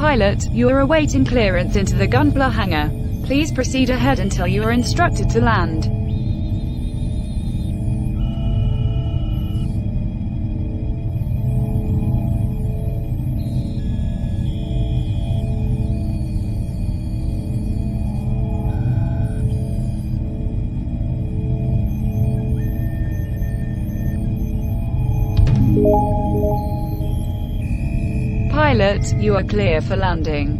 Pilot, you are awaiting clearance into the Gunpla Hangar. Please proceed ahead until you are instructed to land. Pilot, you are clear for landing.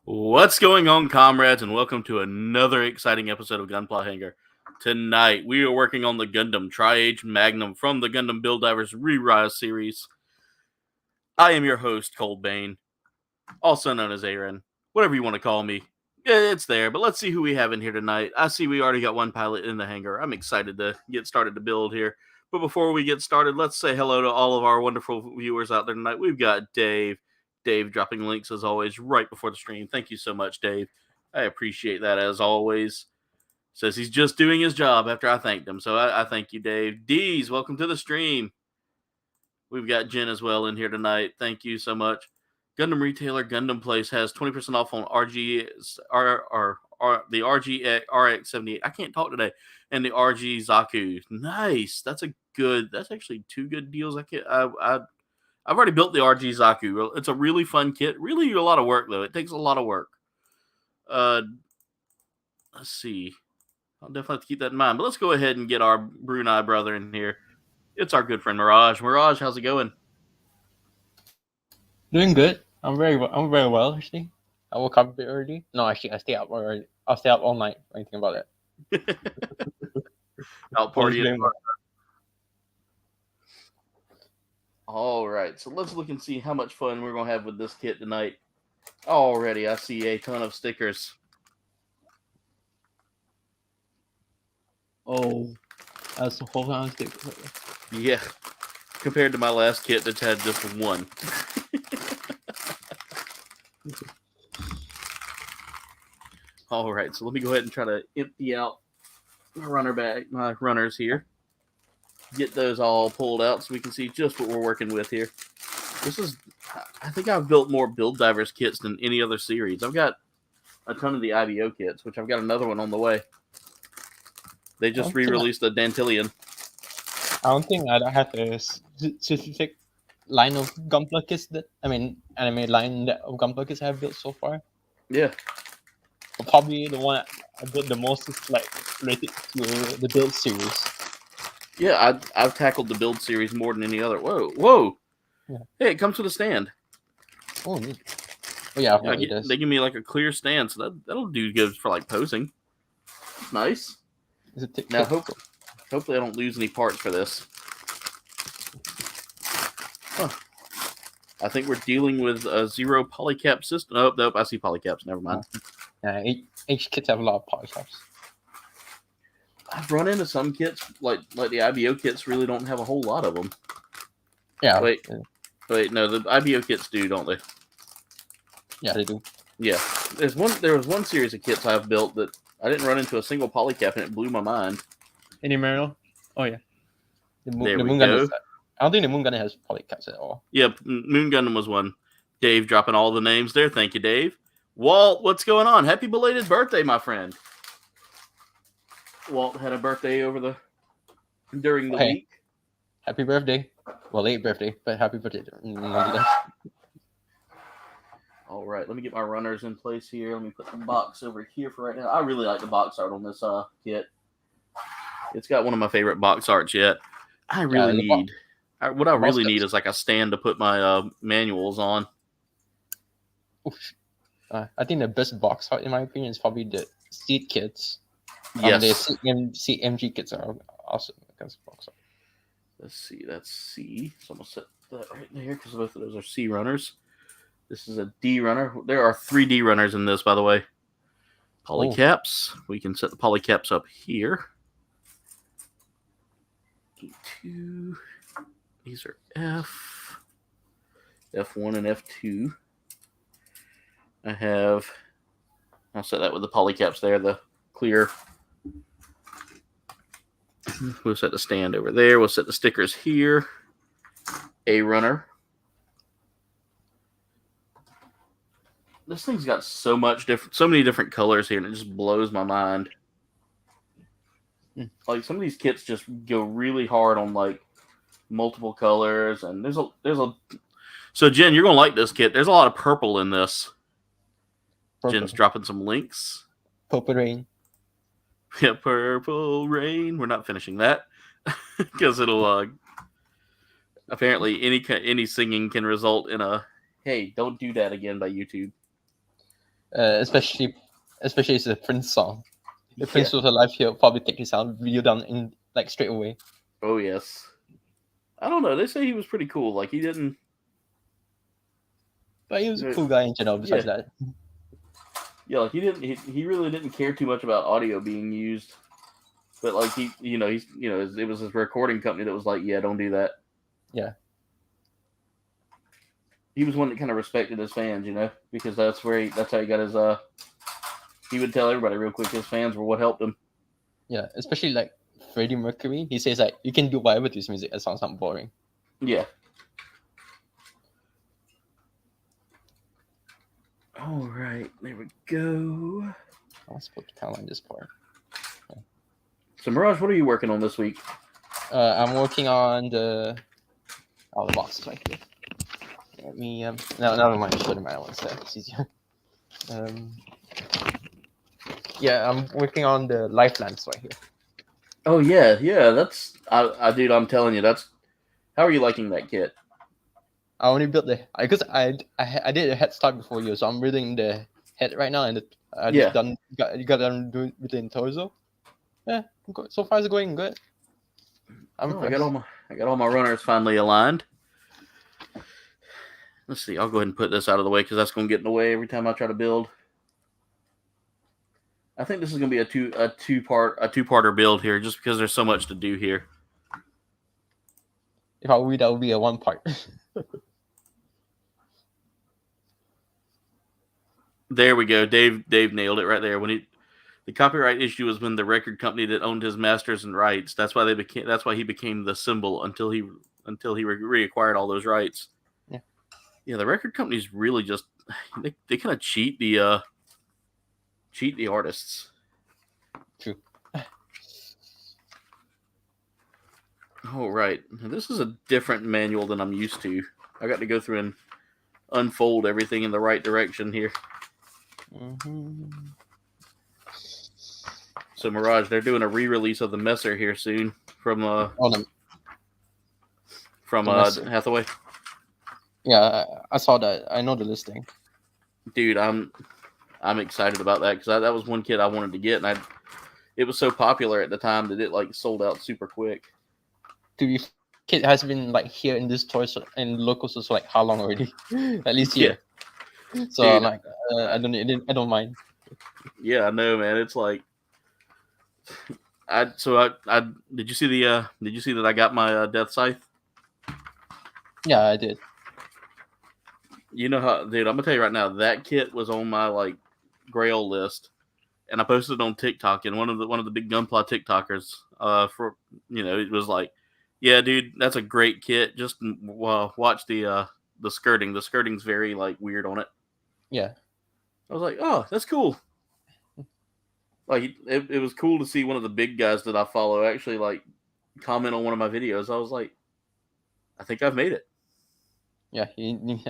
What's going on, comrades, and welcome to another exciting episode of Gunpla Hangar. Tonight, we are working on the Gundam Try Age Magnum from the Gundam Build Divers Re series. I am your host, Cold Bane, also known as Aaron. Whatever you want to call me, it's there. But let's see who we have in here tonight. I see we already got one pilot in the hangar. I'm excited to get started to build here. But before we get started, let's say hello to all of our wonderful viewers out there tonight. We've got Dave. Dave dropping links as always right before the stream. Thank you so much, Dave. I appreciate that as always. Says he's just doing his job after I thanked him. So I thank you, Dave. Deez, welcome to the stream. We've got Jen as well in here tonight. Thank you so much. Gundam retailer Gundam Place has 20% off on the RG RX78. I can't talk today. And the RG Zaku. Nice. That's actually two good deals. I've already built the RG Zaku. It's a really fun kit. Really a lot of work, though. It takes a lot of work. Let's see. I'll definitely have to keep that in mind. But let's go ahead and get our Brunei brother in here. It's our good friend Mirage. Mirage, how's it going? Doing good. I'm very well, actually. I woke up a bit early. No, actually, I stay up already. I'll stay up all night. Anything about that? Out partying. All right, so let's look and see how much fun we're going to have with this kit tonight. Already, I see a ton of stickers. Oh, that's a whole ton of stickers. Yeah, compared to my last kit that had just one. All right, so let me go ahead and try to empty out my runners here. Get those all pulled out so we can see just what we're working with here. I think I've built more Build Divers kits than any other series. I've got a ton of the IBO kits, which I've got another one on the way. They just re-released the Dantillion. I don't think I have a specific line of Gunpla kits anime line of Gunpla kits I have built so far. Yeah. But probably the one I built the most is related to the Build series. Yeah, I've tackled the Build series more than any other. Whoa! Yeah. Hey, it comes with a stand. Oh, neat. Oh yeah, they give me like a clear stand, so that'll do good for like posing. Nice. Now, hopefully I don't lose any parts for this. Huh. I think we're dealing with a zero polycap system. Oh, nope, I see polycaps. Never mind. Yeah, each kits have a lot of polycaps. I've run into some kits, like the IBO kits, really don't have a whole lot of them. Yeah. Wait, no, the IBO kits do, don't they? Yeah, they do. Yeah. There was one series of kits I've built that I didn't run into a single polycap, and it blew my mind. Any Mario? Oh, yeah. The Moon Gundam. I don't think the Moon Gundam has polycaps at all. Yep, Moon Gundam was one. Dave dropping all the names there. Thank you, Dave. Walt, what's going on? Happy belated birthday, my friend. Walt had a birthday during the week. Happy birthday. Well, late birthday, but happy birthday. All right, let me get my runners in place here. Let me put the box over here for right now. I really like the box art on this kit. It's got one of my favorite box arts yet. What I really need is like a stand to put my manuals on. I think the best box art, in my opinion, is probably the seed kits. Yes. The CMG kits are awesome. Box art. Let's see, that's C. So I'm going to set that right in here because both of those are C runners. This is a D runner. There are 3 D runners in this, by the way. Polycaps. We can set the polycaps up here. E2. These are F. F1 and F2. I'll set that with the polycaps there, the clear. We'll set the stand over there. We'll set the stickers here. A runner. This thing's got so many different colors here, and it just blows my mind. Like, some of these kits just go really hard on like multiple colors, and there's a. So Jen, you're gonna like this kit. There's a lot of purple in this. Purple. Jen's dropping some links. Purple Rain. Yeah, Purple Rain. We're not finishing that because it'll. Apparently, any singing can result in a "Hey, don't do that again" by YouTube. Especially it's a Prince song. If Prince was alive, he'll probably take his video down in like straight away. Oh yes. I don't know. They say he was pretty cool. Like, he didn't. But he was a cool guy in general. Besides that. Yeah, like, he didn't. He really didn't care too much about audio being used. But like, it was his recording company that was like, yeah, don't do that. Yeah. He was one that kind of respected his fans, because that's how he got his. He would tell everybody real quick his fans were what helped him. Yeah, especially like Freddie Mercury. He says like, you can do whatever to his music as long as it's not boring. Yeah. All right, there we go. I was supposed to kind of like this part. Okay. So Mirage, what are you working on this week? I'm working on the boxes right here. Let me never mind. Show them my own stuff. It's easier. Yeah, I'm working on the lifelines right here. Oh yeah. That's dude. I'm telling you, that's. How are you liking that kit? I only built because I did a head start before you, so I'm building the head right now, and I just got done doing the torso. Yeah, so far it's going good. I got all my runners finally aligned. Let's see. I'll go ahead and put this out of the way because that's going to get in the way every time I try to build. I think this is going to be a two-parter build here, just because there's so much to do here. If I were, that would be a one part. There we go. Dave nailed it right there. The copyright issue was when the record company that owned his masters and rights. That's why he became the symbol until he reacquired all those rights. Yeah, the record companies really just they kind of cheat the artists. True. All right, now, this is a different manual than I'm used to. I got to go through and unfold everything in the right direction here. Mm-hmm. So Mirage, they're doing a re-release of the Messer here soon from Hathaway. Yeah, I saw that. I know the listing. Dude, I'm excited about that because that was one kit I wanted to get, and it was so popular at the time that it like sold out super quick. Dude, kit has been like here in this toy store and locals for like how long already? At least here. Yeah. So dude, like I don't mind. Yeah, I know, man. It's like did you see that I got my Death Scythe? Yeah, I did. You know how, dude, I'm gonna tell you right now, that kit was on my like grail list, and I posted it on TikTok, and one of the big Gunpla TikTokers, it was like, yeah, dude, that's a great kit. Just watch the skirting. The skirting's very like weird on it. Yeah. I was like, oh, that's cool. Like it was cool to see one of the big guys that I follow actually like comment on one of my videos. I was like, I think I've made it. Yeah,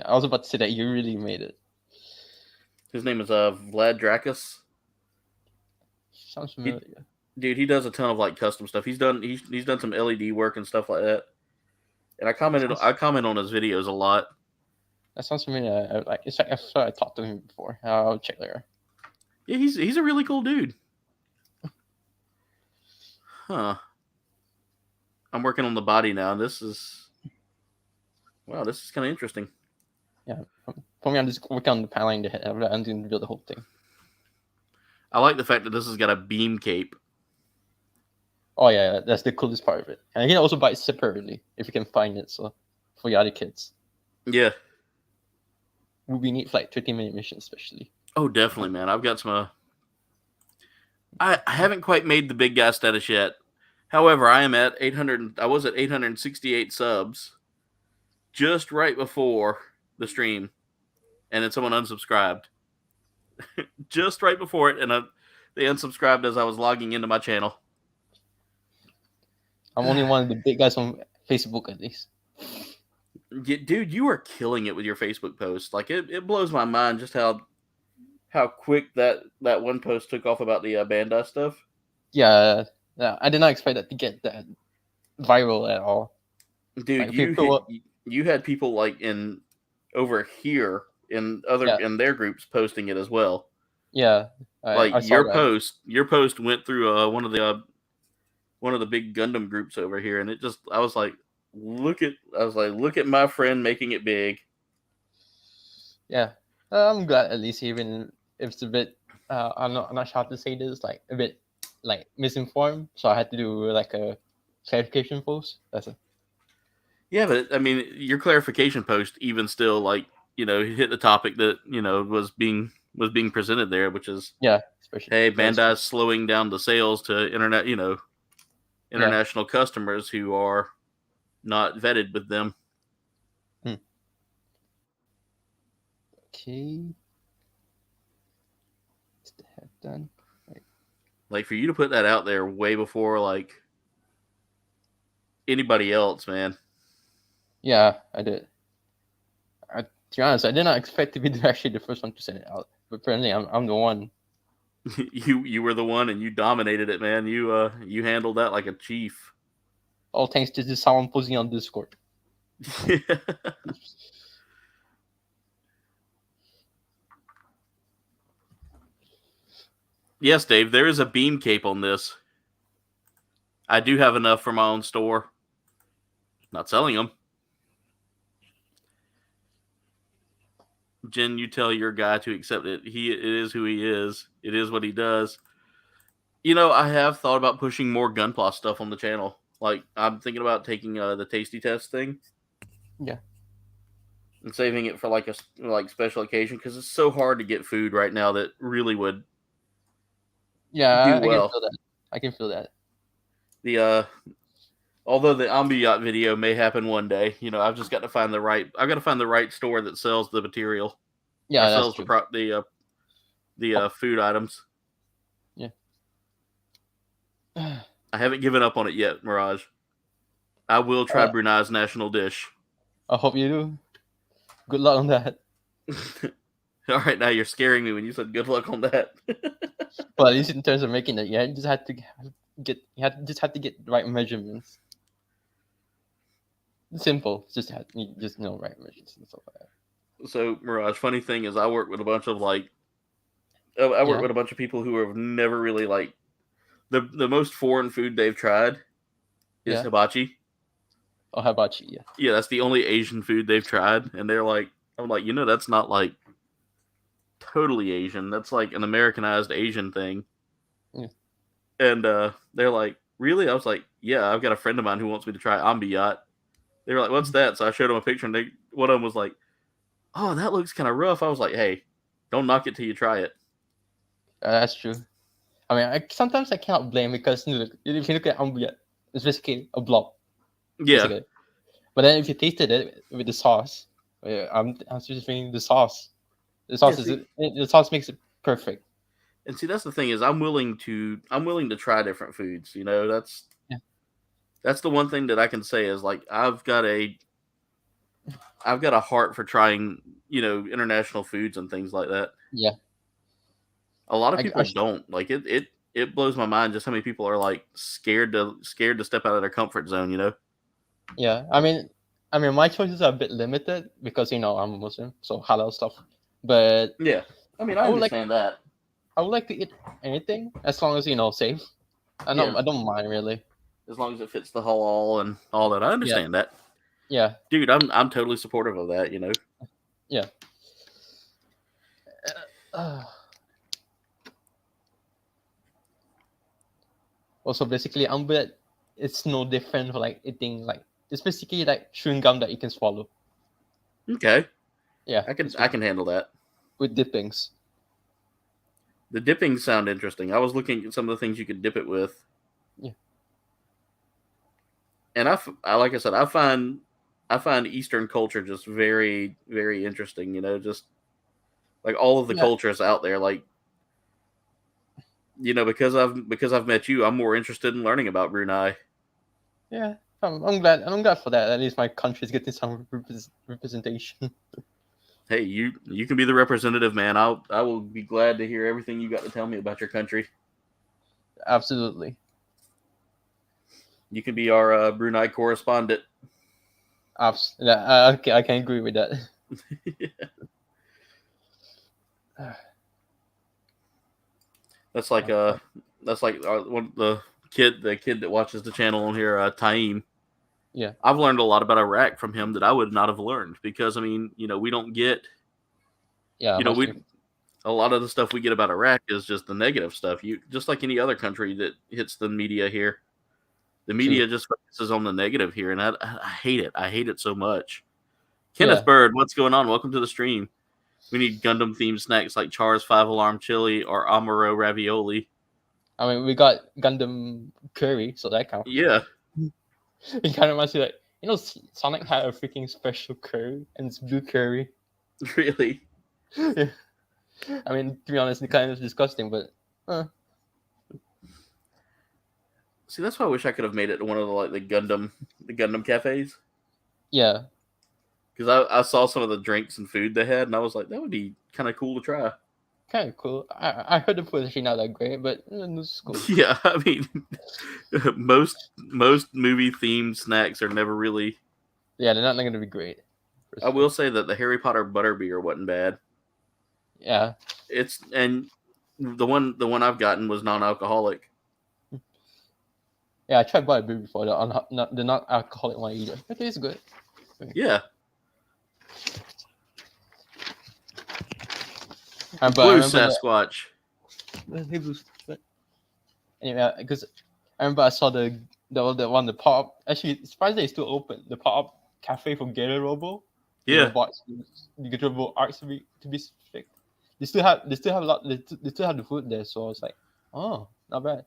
I was about to say that you really made it. His name is Vlad Drakus. Sounds familiar. Dude, he does a ton of like custom stuff. He's done some LED work and stuff like that. And I comment on his videos a lot. That sounds familiar. It's like I talked to him before. I'll check later. Yeah, he's a really cool dude. Huh. I'm working on the body now. This is kind of interesting. Yeah. For me, I'm just working on the paneling the head. I'm going to build the whole thing. I like the fact that this has got a beam cape. Oh yeah, that's the coolest part of it. And you can also buy it separately if you can find it. So for your other kids. Yeah. we need for like 30-minute missions, especially. Oh, definitely, man. I've got some. I haven't quite made the big guy status yet. However, I am at 800. I was at 868 subs just right before the stream, and then someone unsubscribed. Just right before it, and they unsubscribed as I was logging into my channel. I'm only one of the big guys on Facebook, at least. Dude, you are killing it with your Facebook posts. Like it blows my mind just how quick that one post took off about the Bandai stuff. Yeah, I did not expect that to get that viral at all. Dude, like, you had people like in over here in their groups posting it as well. Yeah, like I saw that. Your post went through one of the big Gundam groups over here, and I was like, look at my friend making it big. Yeah, I'm glad at least, even if it's a bit. I'm not sure how to say this. Like a bit like misinformed, so I had to do like a clarification post. That's it. Yeah, but I mean, your clarification post even still like hit the topic that was being presented there, which is hey, Bandai's slowing down the sales to international customers who are not vetted with them. Okay, is the head done? Like for you to put that out there way before like anybody else, man. Yeah, I did. To be honest, I did not expect to be actually the first one to send it out, but apparently I'm the one. You were the one, and you dominated it, man. You handled that like a chief. All thanks to this someone posting on Discord. Yes, Dave, there is a beam cape on this. I do have enough for my own store. Not selling them. Jen, you tell your guy to accept it. It is who he is. It is what he does. I have thought about pushing more Gunpla stuff on the channel. Like, I'm thinking about taking the tasty test thing. Yeah. And saving it for like a special occasion, because it's so hard to get food right now that really would do well. I can feel that. Although the Ambiyat video may happen one day, I've just got to find the right store that sells the material. Yeah, that's sells true. the food items. Yeah. I haven't given up on it yet, Mirage. I will try Brunei's national dish. I hope you do. Good luck on that. All right, now you're scaring me when you said good luck on that. Well, at least in terms of making it, you just had to get the right measurements. Simple, just know right measurements and stuff like that. So, Mirage, funny thing is, I work with a bunch of with a bunch of people who have never really like the most foreign food they've tried is hibachi. Oh, hibachi, yeah. Yeah, that's the only Asian food they've tried, and they're like, I'm like, that's not like totally Asian. That's like an Americanized Asian thing. Yeah. And they're like, really? I was like, yeah, I've got a friend of mine who wants me to try Ambiyat. They were like, what's that? So I showed them a picture, and one of them was like, oh, that looks kind of rough. I was like, hey, don't knock it till you try it. That's true. I mean, sometimes I cannot blame, because if you look at Ambiyat, it's basically a blob. Yeah. Basically. But then if you tasted it with the sauce, I'm just thinking the sauce. The sauce makes it perfect. And see, that's the thing is, I'm willing to try different foods. That's the one thing that I can say is like I've got a heart for trying international foods and things like that. Yeah. A lot of people don't like it. It blows my mind just how many people are like scared to step out of their comfort zone. Yeah, I mean, my choices are a bit limited because I'm a Muslim, so halal stuff. But yeah, I mean, I understand that. I would like to eat anything as long as safe. I don't mind really. As long as it fits the halal and all that, I understand that. Yeah, dude, I'm totally supportive of that. Yeah. Also, basically, Ambit, it's no different for like eating like it's basically like chewing gum that you can swallow. Okay. Yeah, I can handle that. with dippings. The dippings sound interesting. I was looking at some of the things you could dip it with. Yeah. And I like I said, I find Eastern culture just very, very interesting. You know, just like all of the cultures out there. Like, you know, because I've met you, I'm more interested in learning about Brunei. Yeah, I'm glad. I'm glad for that. At least my country's getting some representation. Hey, you can be the representative, man. I will be glad to hear everything you got to tell me about your country. Absolutely. You can be our Brunei correspondent. Okay, I can agree with that. That's like one the kid that watches the channel on here, Taim. Yeah, I've learned a lot about Iraq from him that I would not have learned because I mean, you know, we don't get, yeah. you know, a lot of the stuff we get about Iraq is just the negative stuff. You just like any other country that hits the media here, the media just focuses on the negative here, and I hate it. I hate it so much. Kenneth Bird, what's going on? Welcome to the stream. We need Gundam themed snacks like Char's 5-alarm chili or Amaro ravioli. I mean, we got Gundam curry, so that counts. Yeah. It kind of reminds me like, you know, Sonic had a freaking special curry, and it's blue curry. Really? Yeah. I mean, to be honest, it's kind of disgusting, but. See, that's why I wish I could have made it to one of the Gundam cafes. Yeah. Because I saw some of the drinks and food they had, and I was like, that would be kind of cool to try. Kind of cool. I heard the food is actually not that great, but it's cool. Yeah, I mean, most movie themed snacks are never really. Yeah, they're not going to be great. I will say that the Harry Potter butterbeer wasn't bad. Yeah. And the one I've gotten was non-alcoholic. Yeah, I tried butterbeer before. The not alcoholic one either. It tastes good. Yeah. Blue Sasquatch. Anyway, because I remember I saw the one, the pop. Actually, surprisingly, it's still open. The pop cafe from Gator Robo. Yeah. The Gator Robo Arts to be specific. They still have a lot. They still have the food there. So I was like, oh, not bad.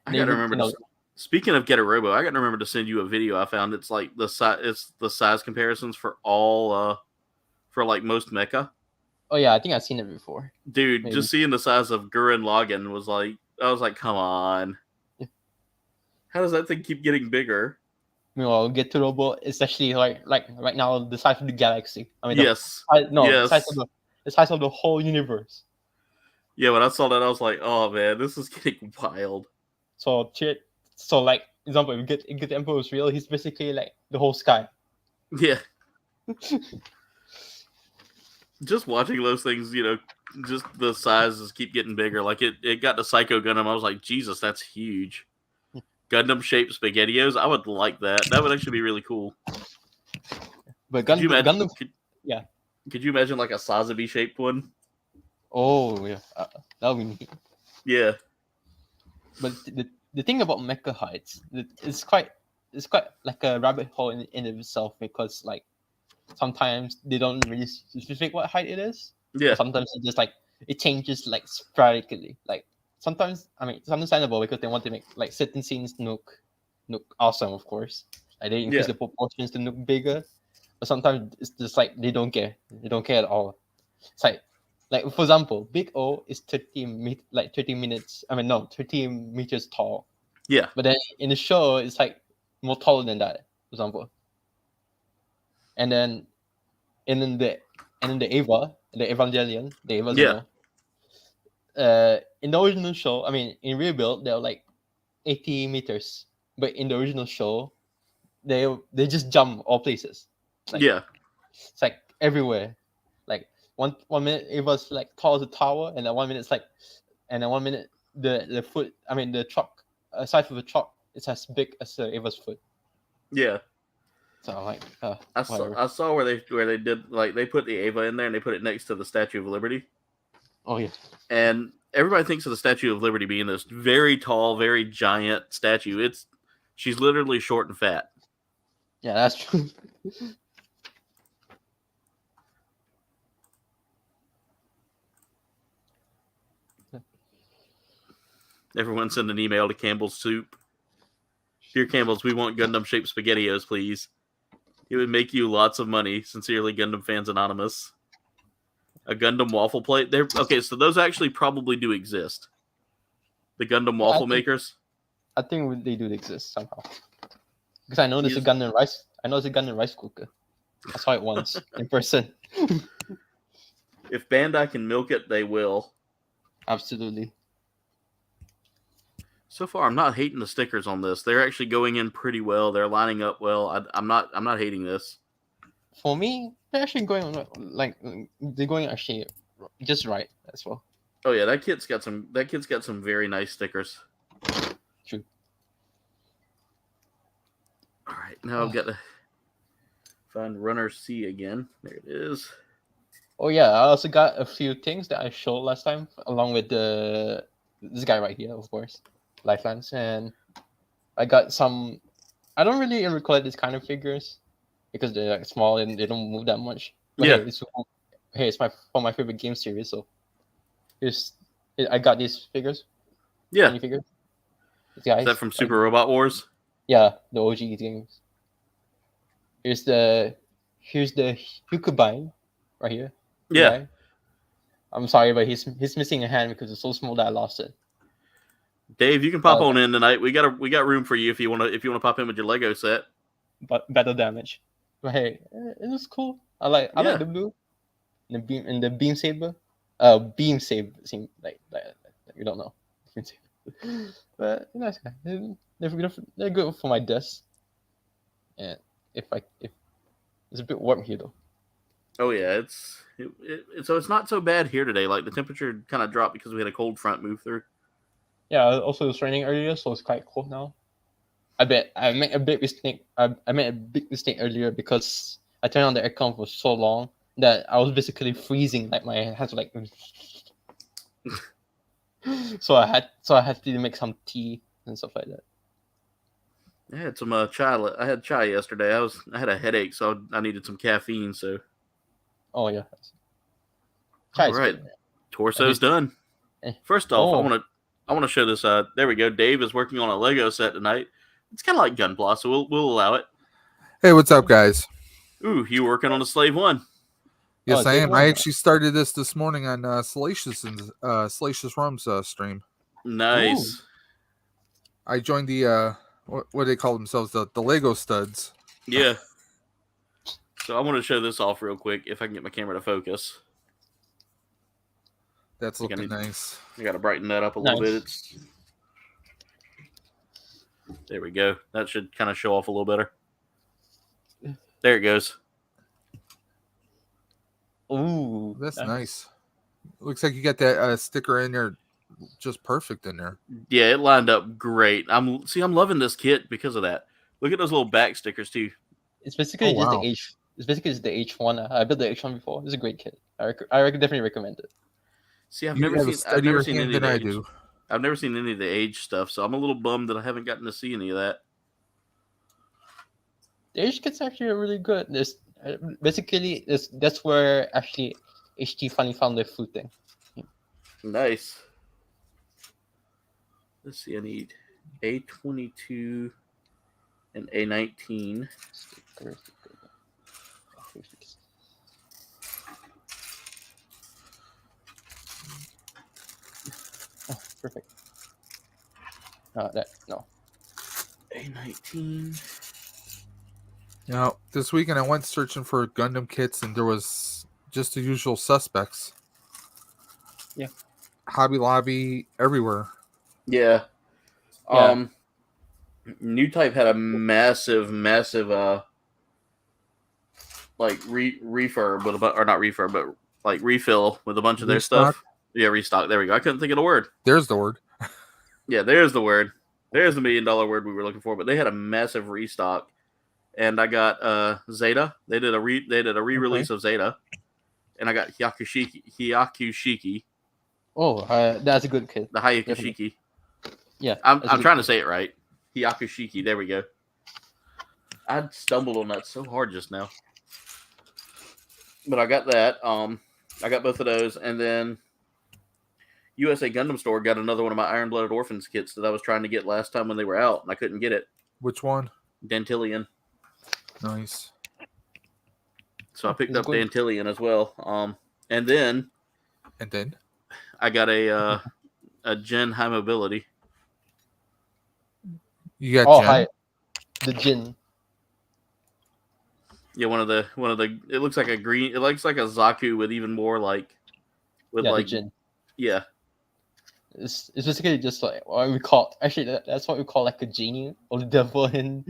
I gotta remember. Speaking of Get a Robo, I gotta remember to send you a video I found. It's like the size comparisons for all for like most mecha. Oh yeah, I think I've seen it before. Dude, maybe. Just seeing the size of Gurren Lagann was like, I was like, come on. How does that thing keep getting bigger? Meanwhile, Get to Robo is actually like right now the size of the galaxy. I mean, yes. The size of the whole universe. Yeah, when I saw that, I was like, oh man, this is getting wild. So like, example, if you get the Emperor's real, he's basically like the whole sky. Yeah. Just watching those things, you know, just the sizes keep getting bigger. Like it got to Psycho Gundam. I was like, Jesus, that's huge. Gundam shaped SpaghettiOs. I would like that. That would actually be really cool. But could you imagine like a Sazabi shaped one? Oh yeah, that would be neat. Yeah. But the thing about mecha heights, it's quite like a rabbit hole in itself, because like sometimes they don't really specific what height it is. Yeah. Sometimes it just like it changes like sporadically. Like sometimes, I mean, it's understandable because they want to make like certain scenes look awesome, of course. Like they increase the proportions to look bigger. But sometimes it's just like they don't care. They don't care at all. It's like for example, Big O is 30 meters tall. Yeah. But then in the show, it's like more taller than that, for example. And then the Eva, the Evangelion, the Eva Zeno. In the original show, I mean, in Rebuild, they're like 80 meters. But in the original show, they just jump all places. Like, it's like everywhere. Like one minute it was like tall as a tower, and then 1 minute it's like, and then 1 minute the foot, I mean the truck, aside from the truck, it's as big as Eva's foot. Yeah. So I'm like, I saw where they did like they put the Eva in there and they put it next to the Statue of Liberty. Oh yeah. And everybody thinks of the Statue of Liberty being this very tall, very giant statue. She's literally short and fat. Yeah, that's true. Everyone send an email to Campbell's Soup. Dear Campbell's, we want Gundam-shaped SpaghettiOs, please. It would make you lots of money. Sincerely, Gundam Fans Anonymous. A Gundam waffle plate? Okay, so those actually probably do exist. The Gundam waffle makers? I think they do exist somehow. Because I know there's a Gundam rice. I know there's a Gundam rice cooker. I saw it once in person. If Bandai can milk it, they will. Absolutely. So far, I'm not hating the stickers on this. They're actually going in pretty well. They're lining up well. I'm not hating this. For me, they're actually going they're going actually just right as well. Oh yeah, that kid's got some very nice stickers. True. All right, now I've got to find Runner C again. There it is. Oh yeah, I also got a few things that I showed last time, along with this guy right here, of course, Lifelines, and I got some. I don't really recollect this kind of figures because they're like small and they don't move that much. But yeah. It's from my favorite game series, so I got these figures. Yeah. Figures. Is that from Super Robot Wars? Yeah, the OG games. Here's the Hukubine right here. Yeah. Guy. I'm sorry, but he's missing a hand because it's so small that I lost it. Dave, you can pop on in tonight. We got room for you if you wanna pop in with your Lego set. But battle damage. But hey, it was cool. I like the blue, and the beam saber. Beam saber seem like you don't know. But nice guy. They're good for my desk. And if it's a bit warm here though. Oh yeah, so it's not so bad here today. Like the temperature kind of dropped because we had a cold front move through. Yeah, also it was raining earlier, so it's quite cold now. I bet I made a big mistake. I made a big mistake earlier because I turned on the aircon for so long that I was basically freezing. Like my hands were like. So I had to make some tea and stuff like that. I had some chai. I had chai yesterday. I had a headache, so I needed some caffeine. So. Oh yeah. All right, torso's done. First off, I want to show this. There we go. Dave is working on a Lego set tonight. It's kind of like Gunpla, so we'll allow it. Hey, what's up, guys? Ooh, you working on a Slave 1? Yes, I am. I actually started this morning on Salacious Rum's stream. Nice. Ooh. I joined the what do they call themselves? The Lego studs. Yeah. So I want to show this off real quick if I can get my camera to focus. That's looking nice. I got to brighten that up a little bit. There we go. That should kind of show off a little better. There it goes. Ooh, that's nice. Looks like you got that sticker in there just perfect in there. Yeah, it lined up great. I'm loving this kit because of that. Look at those little back stickers too. It's basically just the H. It's basically just the H1. I built the H1 before. It's a great kit. I definitely recommend it. See, I've never seen any of the I've never seen any of the age stuff, so I'm a little bummed that I haven't gotten to see any of that. The age kits actually are really good. There's basically that's where actually HT finally found their food thing. Nice. Let's see. I need A22 and A19. Oh, perfect. No. A19. Now, this weekend I went searching for Gundam kits, and there was just the usual suspects. Yeah. Hobby Lobby, everywhere. Yeah. New Type had a massive like refurb with or not refurb, but like refill with a bunch of their stuff. Yeah, restock. There we go. I couldn't think of the word. There's the word. Yeah, there's the word. There's the $1 million word we were looking for. But they had a massive restock, and I got Zeta. They did a re-release of Zeta, and I got Hyakushiki. Oh, that's a good kid. The Hyakushiki. Yeah, I'm trying to say it right. Hyakushiki. There we go. I stumbled on that so hard just now. But I got that. I got both of those, and then USA Gundam store got another one of my Iron Blooded Orphans kits that I was trying to get last time when they were out, and I couldn't get it. Which one? Dantillion. Nice. So I picked up Dantillion as well. And then I got a Gen High Mobility. You got Gen? Hi. The Jin. Yeah, one of the. It looks like a green. It looks like a Zaku with even more like. With Yeah, like. the Jin. Yeah. It's basically just like what we call. Actually, that's what we call like a genie or the devil in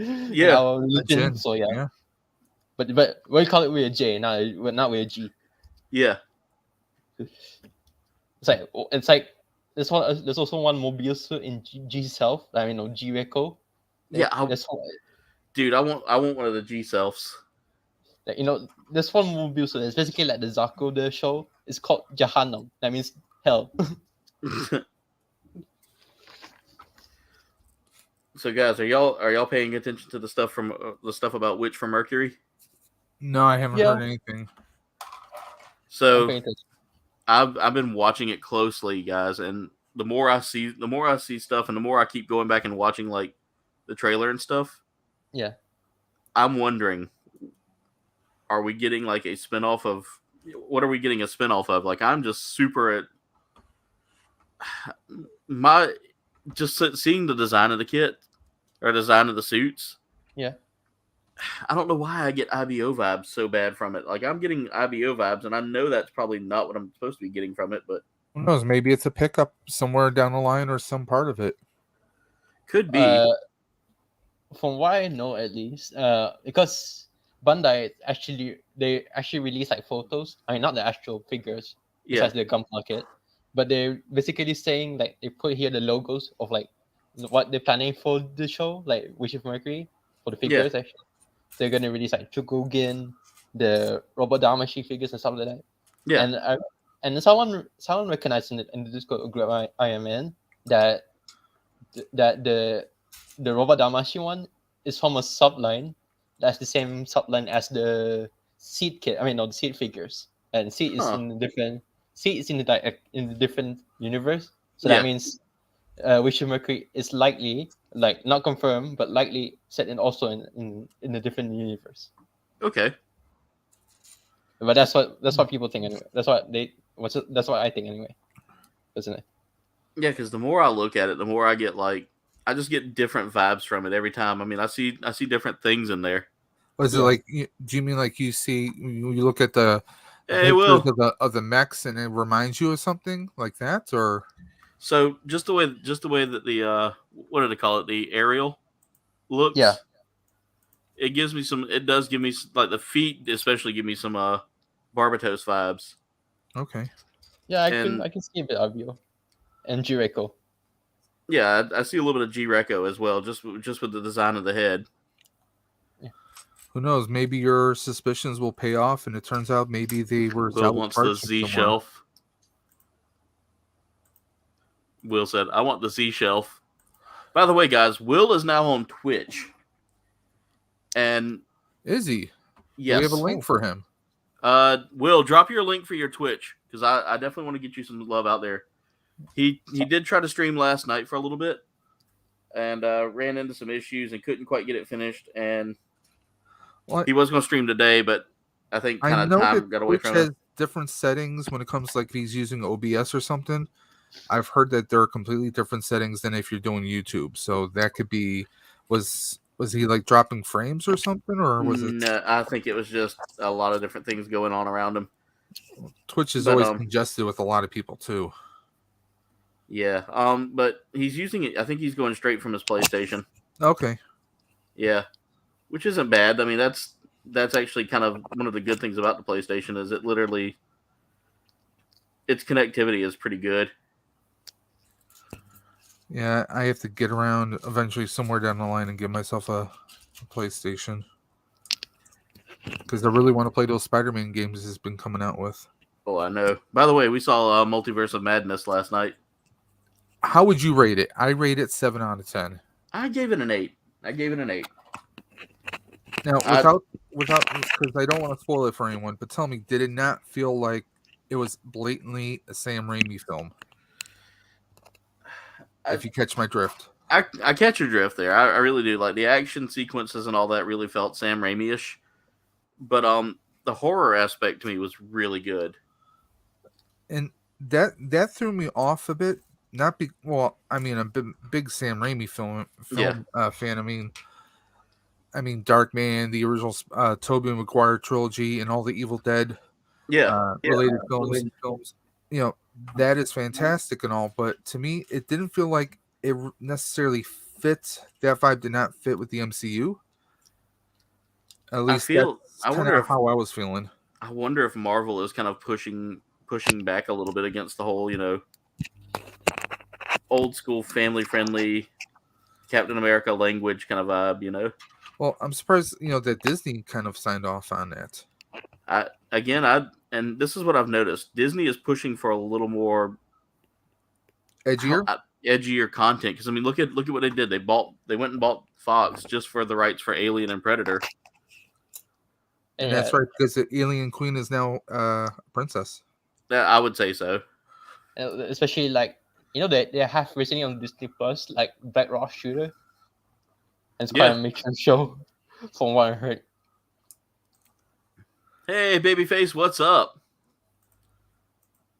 our religion. So yeah. But we call it with a J, not with a G. Yeah. It's like there's also one mobile suit in G Self. I mean, G Reco. Yeah, dude, I want one of the G Selfs. Like, this one mobile suit. It's basically like the Zaku the show. It's called Jahannam. That means hell. So guys, are y'all paying attention to the stuff about Witch from Mercury? No, I haven't heard anything. So I've been watching it closely, guys, and the more I see stuff, and the more I keep going back and watching like the trailer and stuff. Yeah. I'm wondering, are we getting like a spinoff of what are we getting a spinoff of? Like, I'm just super seeing the design of the kit or design of the suits. Yeah. I don't know why I get IBO vibes so bad from it. Like, I'm getting IBO vibes, and I know that's probably not what I'm supposed to be getting from it, but who knows? Maybe it's a pickup somewhere down the line or some part of it. Could be. From what I know, at least, because Bandai actually released like photos. I mean, not the actual figures, besides the Gunpla kit, but they're basically saying like they put here the logos of like what they're planning for the show, like Witch of Mercury for the figures. Actually, they're gonna release like Chugugin, the Robot Damashi figures and stuff like that. Yeah, and someone recognized in the Discord group I am in that the Robot Damashi one is from a subline that's the same subline as the Seed kit. I mean, no, the Seed figures. And Seed is in the different universe. So that means Witch of Mercury is likely, like not confirmed, but likely set in a different universe. Okay. But that's what people think anyway. That's what I think anyway, isn't it? Yeah, because the more I look at it, the more I get like I just get different vibes from it every time. I mean, I see different things in there. Was it like? Do you mean like you look at the pictures of the mechs and it reminds you of something like that, or? So just the way that the what do they call it? The aerial looks. Yeah. It gives me some. It does give me like the feet, especially give me some Barbatos vibes. Okay. Yeah, I can see a bit of you, and Jureko. Yeah, I see a little bit of G-Reco as well, just with the design of the head. Yeah. Who knows? Maybe your suspicions will pay off, and it turns out maybe they were. Will wants the Z shelf. Will said, "I want the Z shelf." By the way, guys, Will is now on Twitch, and is he? Yes. Do we have a link for him? Will, drop your link for your Twitch because I definitely want to get you some love out there. He did try to stream last night for a little bit and ran into some issues and couldn't quite get it finished. And he was going to stream today, but I think kind of time got away from him. Different settings when it comes to like if he's using OBS or something. I've heard that there are completely different settings than if you're doing YouTube. So that could be was he like dropping frames or something, or was it? No, I think it was just a lot of different things going on around him. Twitch is always congested with a lot of people too. Yeah, but he's using it. I think he's going straight from his PlayStation. Okay. Yeah, which isn't bad. I mean, that's actually kind of one of the good things about the PlayStation is it literally its connectivity is pretty good. Yeah, I have to get around eventually somewhere down the line and get myself a PlayStation because I really want to play those Spider-Man games he's been coming out with. Oh, I know. By the way, we saw Multiverse of Madness last night. How would you rate it? I rate it 7 out of 10. I gave it an 8. Now, without because I don't want to spoil it for anyone, but tell me, did it not feel like it was blatantly a Sam Raimi film? if you catch my drift. I catch your drift there. I really do. Like the action sequences and all that really felt Sam Raimi-ish. But the horror aspect to me was really good. And that threw me off a bit. Not be well. I mean, I'm a big Sam Raimi film fan. I mean, Darkman, the original Tobey Maguire trilogy, and all the Evil Dead related films. You know, that is fantastic and all, but to me, it didn't feel like it necessarily fit. That vibe did not fit with the MCU. At least that's kind of how I was feeling. I wonder if Marvel is kind of pushing back a little bit against the whole, old school family friendly Captain America language kind of vibe, Well, I'm surprised, that Disney kind of signed off on that. And this is what I've noticed. Disney is pushing for a little more edgier content. Because I mean, look at what they did. They went and bought Fox just for the rights for Alien and Predator. And that's right, because the Alien Queen is now a princess. I would say so. Especially they have recently on Disney Plus Black Rock Shooter. And it's quite a mature show, from what I heard. Hey, babyface, what's up?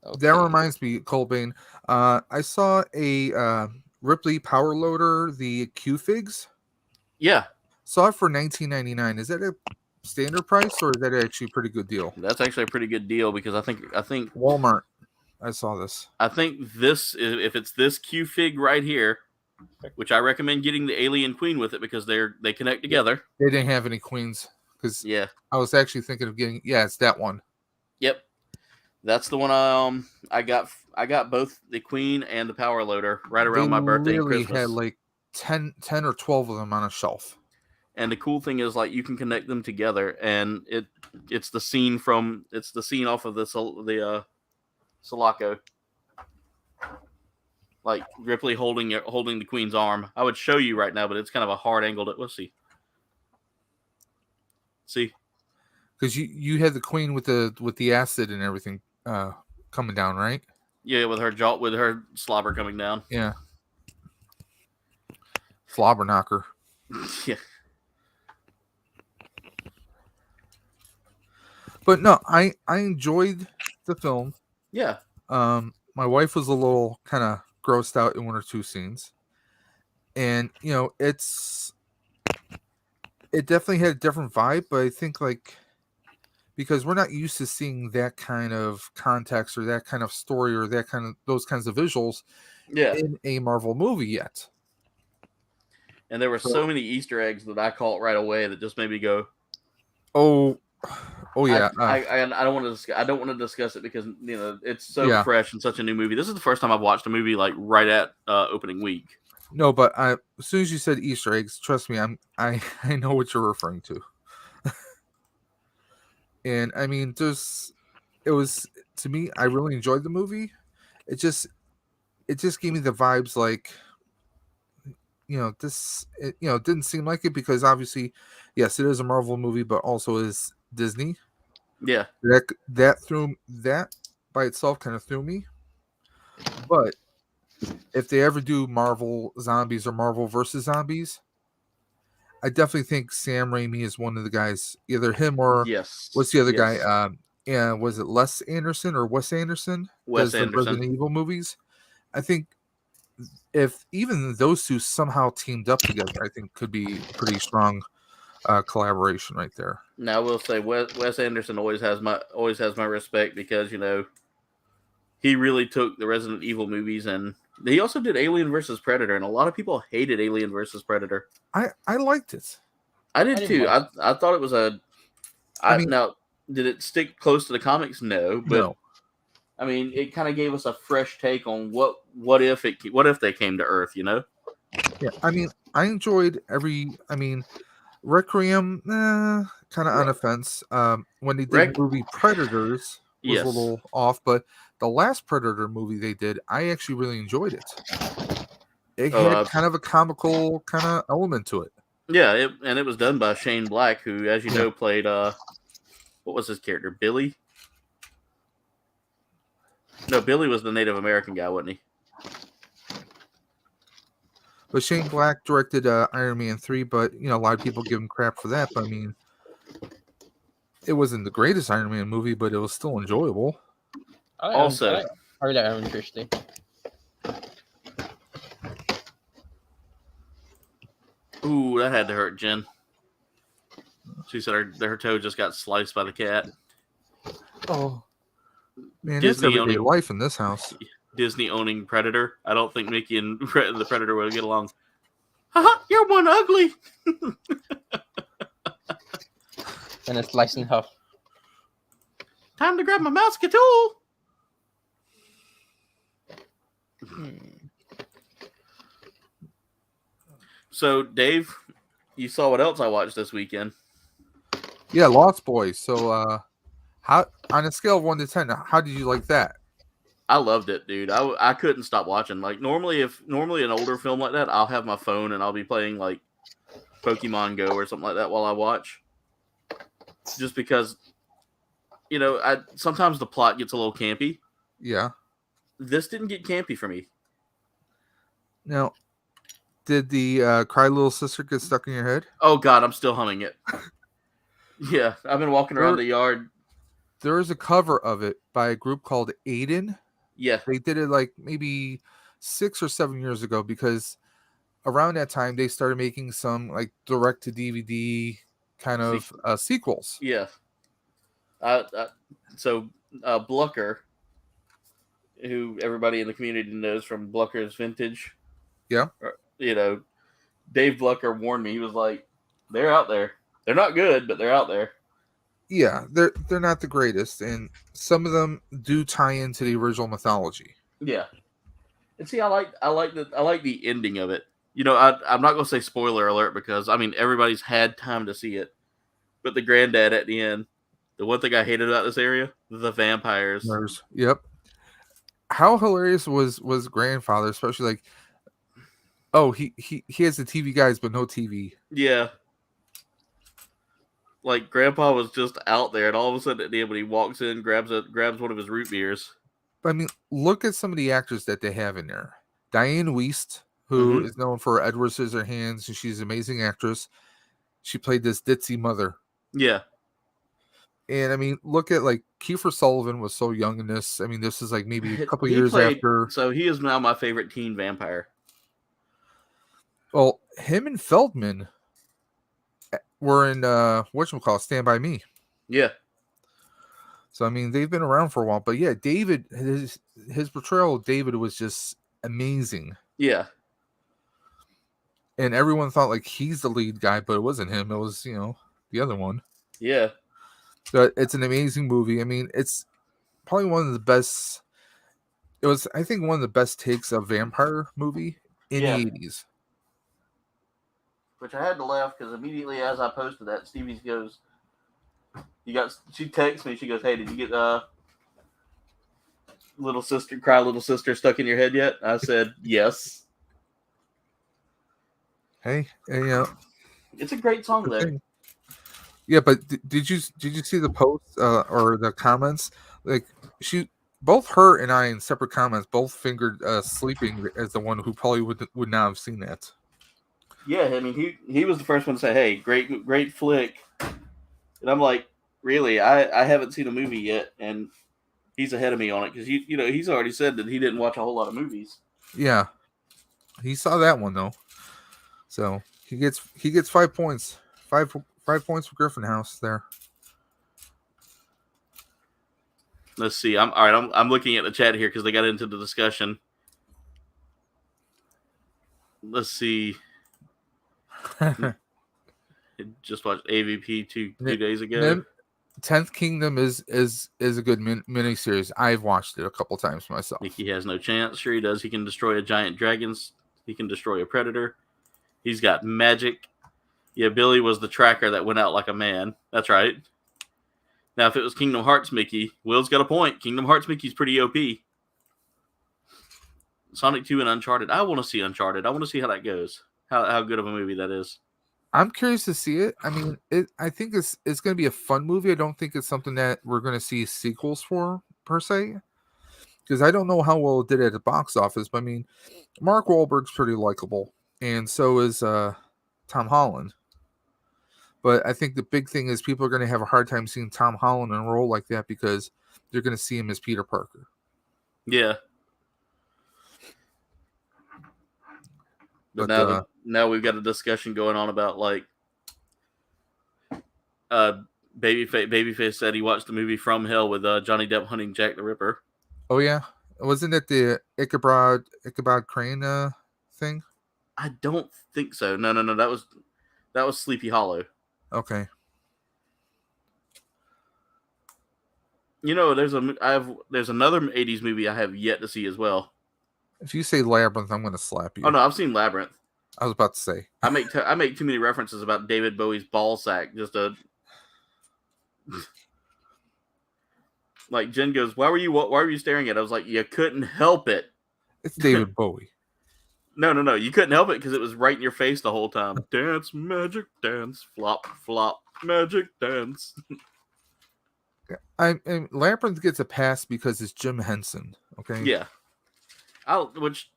Okay. That reminds me, Colbane. I saw a Ripley Power Loader, the Q-Figs. Yeah. Saw it for $19.99. Is that a standard price, or is that actually a pretty good deal? That's actually a pretty good deal, because I think Walmart. I saw this. I think this, if it's this Q-Fig right here, which I recommend getting the Alien Queen with it, because they connect together. They didn't have any queens. Because I was actually thinking of getting. Yeah, it's that one. Yep, that's the one. I got both the Queen and the Power Loader right around my birthday and Christmas. Had like 10 or 12 of them on a shelf. And the cool thing is, you can connect them together, and it's the scene off of the Sulaco. Like Ripley holding the Queen's arm. I would show you right now, but it's kind of a hard angle. Let's see. See, because you had the Queen with the acid and everything coming down, right? Yeah, with her slobber coming down. Yeah, slobber knocker. Yeah, but no, I enjoyed the film. Yeah. My wife was a little kind of grossed out in one or two scenes, and it definitely had a different vibe, but I think because we're not used to seeing that kind of context or that kind of story or those kinds of visuals in a Marvel movie yet. And there were so many Easter eggs that I caught right away that just made me go, oh yeah. I don't want to discuss it because it's so fresh and such a new movie. This is the first time I've watched a movie right at opening week. No, but as soon as you said Easter eggs, trust me, I know what you're referring to. And I mean, it was, to me, I really enjoyed the movie. It just gave me the vibes it didn't seem like it, because obviously, yes, it is a Marvel movie, but also is Disney. Yeah. That by itself kind of threw me. But if they ever do Marvel Zombies or Marvel versus Zombies, I definitely think Sam Raimi is one of the guys, either him or what's the other guy? Was it Les Anderson or Wes Anderson? Wes Anderson. The Resident Evil movies. I think if even those two somehow teamed up together, I think could be pretty strong collaboration right there. Now I will say Wes Anderson always has my respect, because he really took the Resident Evil movies, and he also did Alien versus Predator, and a lot of people hated Alien versus Predator. I liked it. I did too. I thought it was now, did it stick close to the comics? No, but no. I mean, it kind of gave us a fresh take on what if they came to Earth, Yeah, I mean, I enjoyed Requiem, kind of on a fence. When they did the movie Predators, was a little off, but the last Predator movie they did, I actually really enjoyed it. It had kind of a comical kind of element to it. Yeah, and it was done by Shane Black, who, as you know, played what was his character? Billy? No, Billy was the Native American guy, wasn't he? But Shane Black directed Iron Man 3, but a lot of people give him crap for that. But I mean, it wasn't the greatest Iron Man movie, but it was still enjoyable. Also, I really like Iron Fist. ooh, that had to hurt Jen. She said her toe just got sliced by the cat. Oh, Man, Disney it's everyday owning- life in this house. Disney owning Predator. I don't think Mickey and the Predator will get along. Haha, you're one ugly. and it's sliced in half. Time to grab my Muscatool. So, Dave, you saw what else I watched this weekend? Yeah, Lost Boys. So, how on a scale of 1 to 10, how did you like that? I loved it, dude. I couldn't stop watching. Like normally an older film like that, I'll have my phone and I'll be playing like Pokemon Go or something like that while I watch. Just because, sometimes the plot gets a little campy. Yeah. This didn't get campy for me. Now, did the Cry Little Sister get stuck in your head? Oh God, I'm still humming it. Yeah, I've been walking around the yard. There is a cover of it by a group called Aiden. Yeah. They did it like maybe 6 or 7 years ago because around that time they started making some like direct to DVD kind of sequels. Yeah. So Blucker, who everybody in the community knows from Blucker's Vintage. Yeah. Dave Blucker warned me. He was like, they're out there. They're not good, but they're out there. Yeah, they're not the greatest, and some of them do tie into the original mythology. Yeah, and see, I like the ending of it. I'm not gonna say spoiler alert because I mean everybody's had time to see it, but the granddad at the end, the one thing I hated about this area, the vampires. Yep. How hilarious was grandfather, especially like, oh he has the TV guys but no TV. Yeah. Like Grandpa was just out there, and all of a sudden at the end when he walks in, grabs one of his root beers. But I mean, look at some of the actors that they have in there. Diane Wiest, who is known for Edward Scissorhands, and she's an amazing actress. She played this ditzy mother. Yeah. And I mean, look at like Kiefer Sullivan was so young in this. I mean, this is like maybe a couple years after. So he is now my favorite teen vampire. Well, him and Feldman were in whatchamacallit, Stand By Me. Yeah. So I mean, they've been around for a while, but yeah, David, his portrayal of David was just amazing. Yeah. And everyone thought like he's the lead guy, but it wasn't him. It was, the other one. Yeah. But it's an amazing movie. I mean, it's probably one of the best. It was, I think, one of the best takes of vampire movie in the 80s. Which I had to laugh because immediately as I posted that, Stevie goes, she texts me, she goes, hey, did you get Cry Little Sister stuck in your head yet? I said, yes. Hey, it's a great song there. Yeah, but did you see the posts or the comments? Like both her and I in separate comments both fingered Sleeping as the one who probably would not have seen that. Yeah, I mean he was the first one to say, "Hey, great flick," and I'm like, really? I haven't seen a movie yet, and he's ahead of me on it because he's already said that he didn't watch a whole lot of movies. Yeah, he saw that one though, so he gets 5 points, 5 points for Griffin House there. Let's see. I'm looking at the chat here because they got into the discussion. Let's see. Just watched AVP two days ago. 10th Kingdom is a good mini series. I've watched it a couple times myself. Mickey has no chance. Sure he does. He can destroy a giant dragon. He can destroy a predator. He's got magic. Yeah, Billy was the tracker that went out like a man. That's right. Now, if it was Kingdom Hearts Mickey, Will's got a point. Kingdom Hearts Mickey's pretty OP. Sonic 2 and Uncharted. I want to see Uncharted. I want to see how that goes. How good of a movie that is. I'm curious to see it. I mean, I think it's going to be a fun movie. I don't think it's something that we're going to see sequels for, per se. Because I don't know how well it did at the box office. But, I mean, Mark Wahlberg's pretty likable. and so is Tom Holland. But I think the big thing is people are going to have a hard time seeing Tom Holland in a role like that because they're going to see him as Peter Parker. Yeah. But now we've got a discussion going on about like Babyface said he watched the movie From Hell with Johnny Depp hunting Jack the Ripper. Oh yeah, wasn't it the Ichabod Crane thing? I don't think so. No. That was Sleepy Hollow. Okay. You know, there's another 80s movie I have yet to see as well. If you say Labyrinth, I'm going to slap you. Oh no, I've seen Labyrinth. I was about to say. I make too many references about David Bowie's ball sack. Just a like Jen goes, why were you staring at it? I was like, you couldn't help it. It's David Bowie. No. You couldn't help it because it was right in your face the whole time. Dance, magic, dance, flop, flop, magic, dance. Labyrinth gets a pass because it's Jim Henson. Okay. Yeah. Which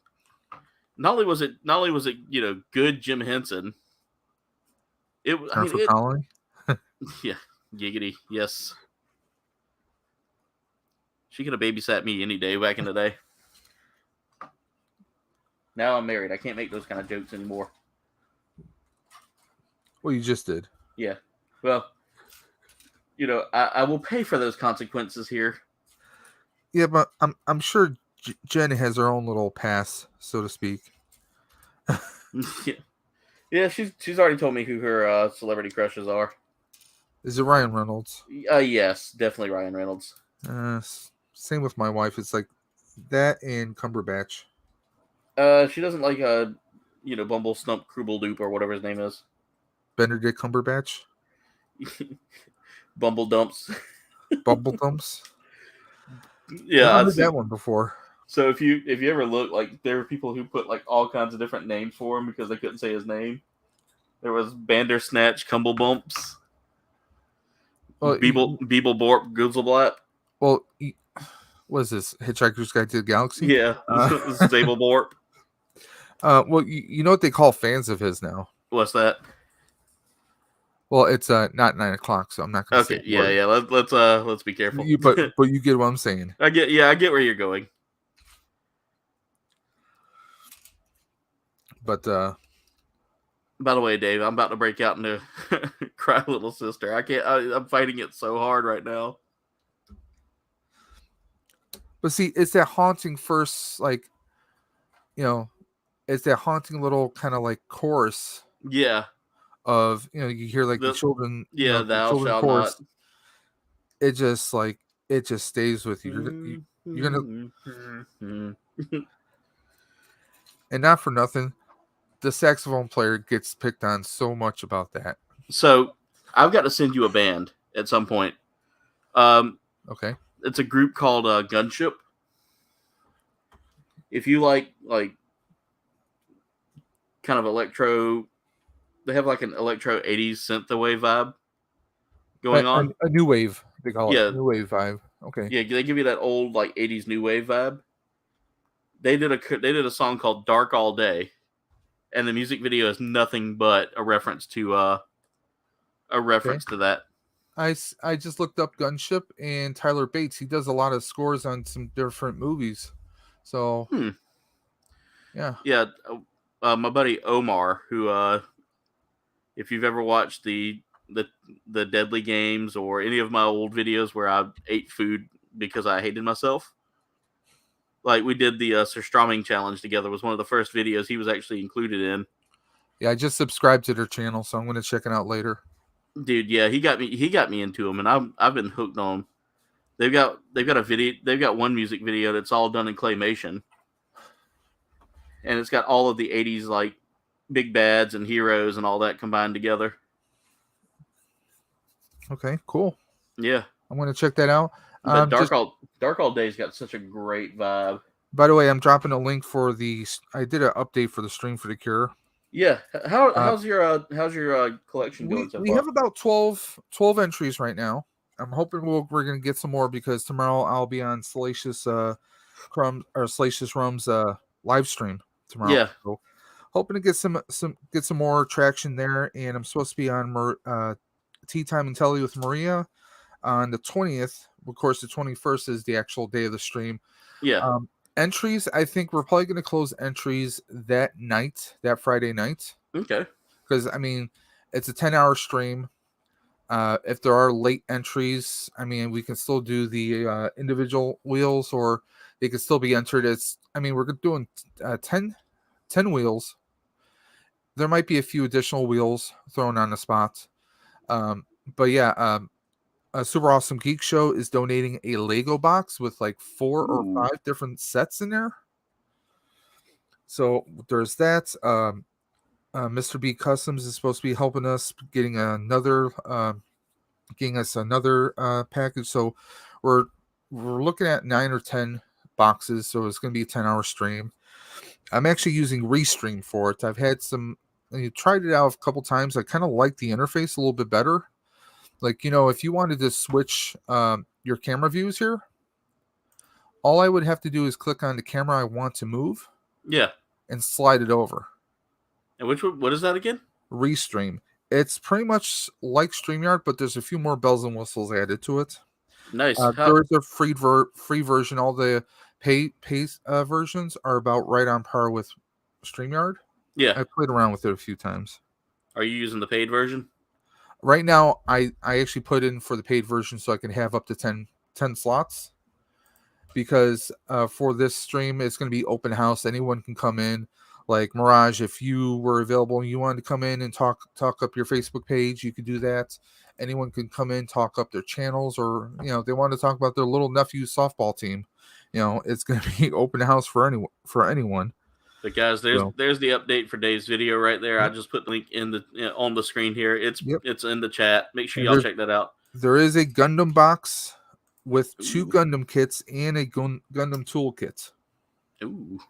not only was it good Jim Henson. Connolly? Yeah, giggity, yes. She could have babysat me any day back in the day. Now I'm married. I can't make those kind of jokes anymore. Well, you just did. Yeah. Well, I will pay for those consequences here. Yeah, but I'm sure Jen has her own little pass, so to speak. Yeah. She's already told me who her celebrity crushes are. Is it Ryan Reynolds? Yes, definitely Ryan Reynolds. Same with my wife. It's like that and Cumberbatch. She doesn't like Bumble Stump Krubeldoop or whatever his name is. Benedict Cumberbatch. Bumble Dumps. Bumble Dumps. Yeah, I've heard that one before. So if you ever look, like there were people who put like all kinds of different names for him because they couldn't say his name. There was Bandersnatch, Cumblebumps, Beeble-Borp, Goozleblat. Well, what is this? Hitchhiker's Guide to the Galaxy? Yeah, Zableborp. Well, you know what they call fans of his now? What's that? Well, it's not 9 o'clock, so I'm not going to say. Okay, yeah. Let's be careful. But you get what I'm saying. I get where you're going. But by the way, Dave, I'm about to break out into cry little sister. I can't. I'm fighting it so hard right now. But see, it's that haunting first, like, it's that haunting little kind of like chorus. Yeah. Of you hear like the children. Yeah, thou children shalt chorus. not. It just stays with you. You're gonna. And not for nothing, the saxophone player gets picked on so much about that. So I've got to send you a band at some point. Okay. It's a group called Gunship. If you like kind of electro, they have like an electro 80s synthwave vibe going on. A new wave, they call it. Yeah. New wave vibe. Okay. Yeah, they give you that old like 80s new wave vibe. They did a song called Dark All Day, and the music video is nothing but a reference to that. I just looked up Gunship and Tyler Bates. He does a lot of scores on some different movies. So yeah. My buddy Omar, who if you've ever watched the Deadly Games or any of my old videos where I ate food because I hated myself, like we did the Surströmming challenge together, was one of the first videos he was actually included in. Yeah, I just subscribed to their channel, so I'm going to check it out later. Dude, yeah, he got me into them, and I've been hooked on them. They've got one music video that's all done in claymation, and it's got all of the 80s like big bads and heroes and all that combined together. Okay, cool. Yeah, I'm going to check that out. Dark All Day's got such a great vibe. By the way, I'm dropping a link for I did an update for the stream for The Cure. Yeah, how's your collection going so far? We have about 12 entries right now. I'm hoping we're gonna get some more because tomorrow I'll be on Salacious Rum's live stream tomorrow. Yeah. So hoping to get some more traction there. And I'm supposed to be on Tea Time and Telly with Maria on the 20th. Of course, the 21st is the actual day of the stream. Yeah. Entries, I think we're probably going to close entries that Friday night. Okay. Because, I mean, it's a 10-hour stream. If there are late entries, I mean, we can still do the individual wheels, or they can still be entered as, I mean, we're doing 10 wheels. There might be a few additional wheels thrown on the spot. But yeah, a Super Awesome Geek Show is donating a Lego box with like 4 or 5 different sets in there. So there's that. Mr. B Customs is supposed to be helping us getting us another package. So we're looking at 9 or 10 boxes. So it's going to be a 10-hour stream. I'm actually using Restream for it. I've had tried it out a couple times. I kind of like the interface a little bit better. Like, if you wanted to switch your camera views here, all I would have to do is click on the camera I want to move. Yeah. And slide it over. And what is that again? Restream. It's pretty much like StreamYard, but there's a few more bells and whistles added to it. Nice. There's a free version. All the paid versions are about right on par with StreamYard. Yeah. I played around with it a few times. Are you using the paid version? Right now, I actually put in for the paid version so I can have up to 10 slots. Because for this stream, it's going to be open house. Anyone can come in. Like Mirage, if you were available and you wanted to come in and talk up your Facebook page, you could do that. Anyone can come in, talk up their channels, or they want to talk about their little nephew's softball team. It's going to be open house for anyone. But guys, there's the update for Dave's video right there. Yep. I just put the link on the screen here. It's in the chat. Make sure y'all check that out. There is a Gundam box with 2 Gundam kits and a Gundam toolkit. Ooh.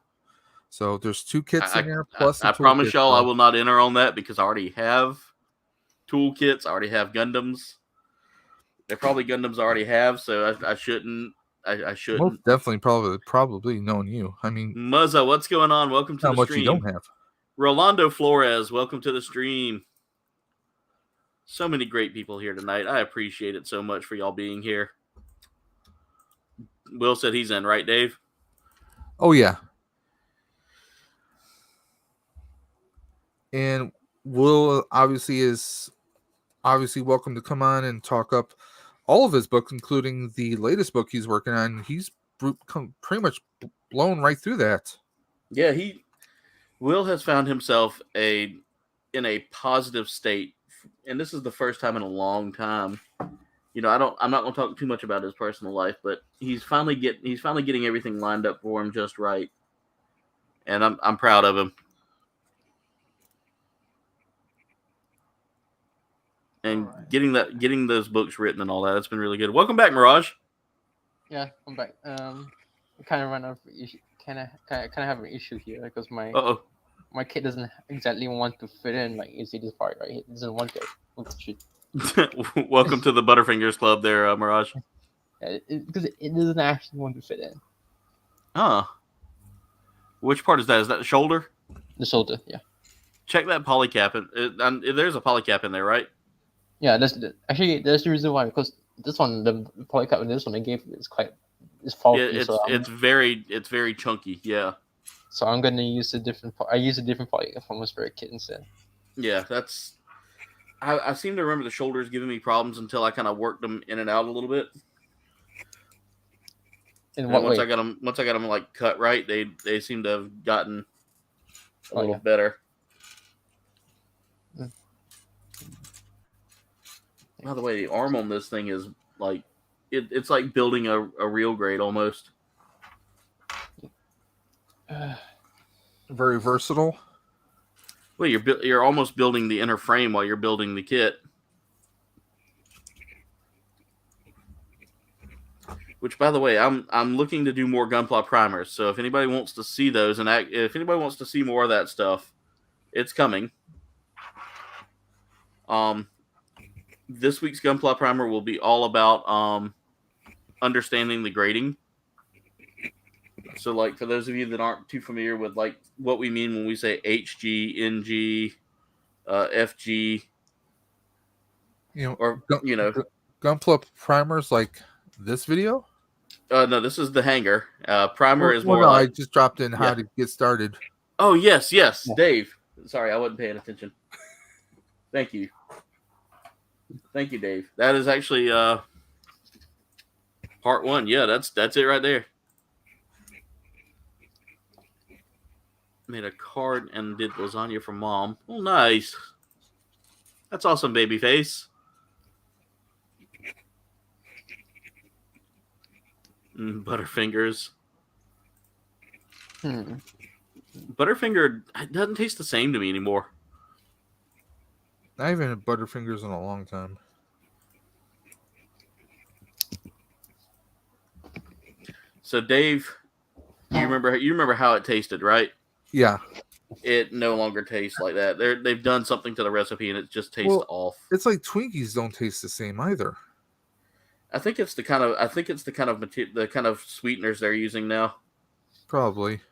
So there's 2 kits in there. Plus, I promise y'all, I will not enter on that because I already have toolkits. I already have Gundams. They're probably Gundams I already have, so I shouldn't. I shouldn't. Most definitely, probably knowing you. I mean, Muzza, what's going on? Welcome to the much stream. You don't have. Rolando Flores, welcome to the stream. So many great people here tonight. I appreciate it so much for y'all being here. Will said he's in, right, Dave? Oh, yeah. And Will is welcome to come on and talk up all of his books, including the latest book he's working on. He's pretty much blown right through that. Yeah, Will has found himself in a positive state, and this is the first time in a long time. I'm not going to talk too much about his personal life, but he's finally getting everything lined up for him just right, and I'm proud of him. And getting those books written and all that, it's been really good. Welcome back, Mirage. Yeah, I'm back. I kind of run out of issue. Kind of have an issue here because my kid doesn't exactly want to fit in. Like you see this part right here, it doesn't want to. Welcome to the Butterfingers Club, there, Mirage. Yeah, because it doesn't actually want to fit in. Which part is that? Is that the shoulder? The shoulder, yeah. Check that polycap. There's a polycap in there, right? Yeah, that's the reason why, because this one, the polycap in this one they gave is faulty. Yeah, it's very chunky. Yeah. So I'm gonna use a different polycap from my Spirit Kit instead. Yeah, that's. I seem to remember the shoulders giving me problems until I kind of worked them in and out a little bit. Once I got them like cut right, they seem to have gotten a little better. By the way, the arm on this thing is like it's like building a real grade almost. Very versatile. Well, you're almost building the inner frame while you're building the kit. Which, by the way, I'm looking to do more Gunpla primers. So if anybody wants to see those, and if anybody wants to see more of that stuff, it's coming. This week's Gunpla primer will be all about understanding the grading. So, like, for those of you that aren't too familiar with like what we mean when we say HG, NG, FG, or Gunpla primers like this video. No, this is the hangar. Primer is more no, like... I just dropped in how to get started. Oh, yes, Dave. Sorry, I wasn't paying attention. Thank you, Dave. That is actually part 1. Yeah, that's it right there. Made a card and did lasagna for Mom. Oh, nice. That's awesome, baby face. Butterfingers. Butterfinger doesn't taste the same to me anymore. I haven't had Butterfingers in a long time. So, Dave, you remember how it tasted, right? Yeah. It no longer tastes like that. They've done something to the recipe, and it just tastes off. It's like Twinkies don't taste the same either. I think it's the kind of sweeteners they're using now. Probably.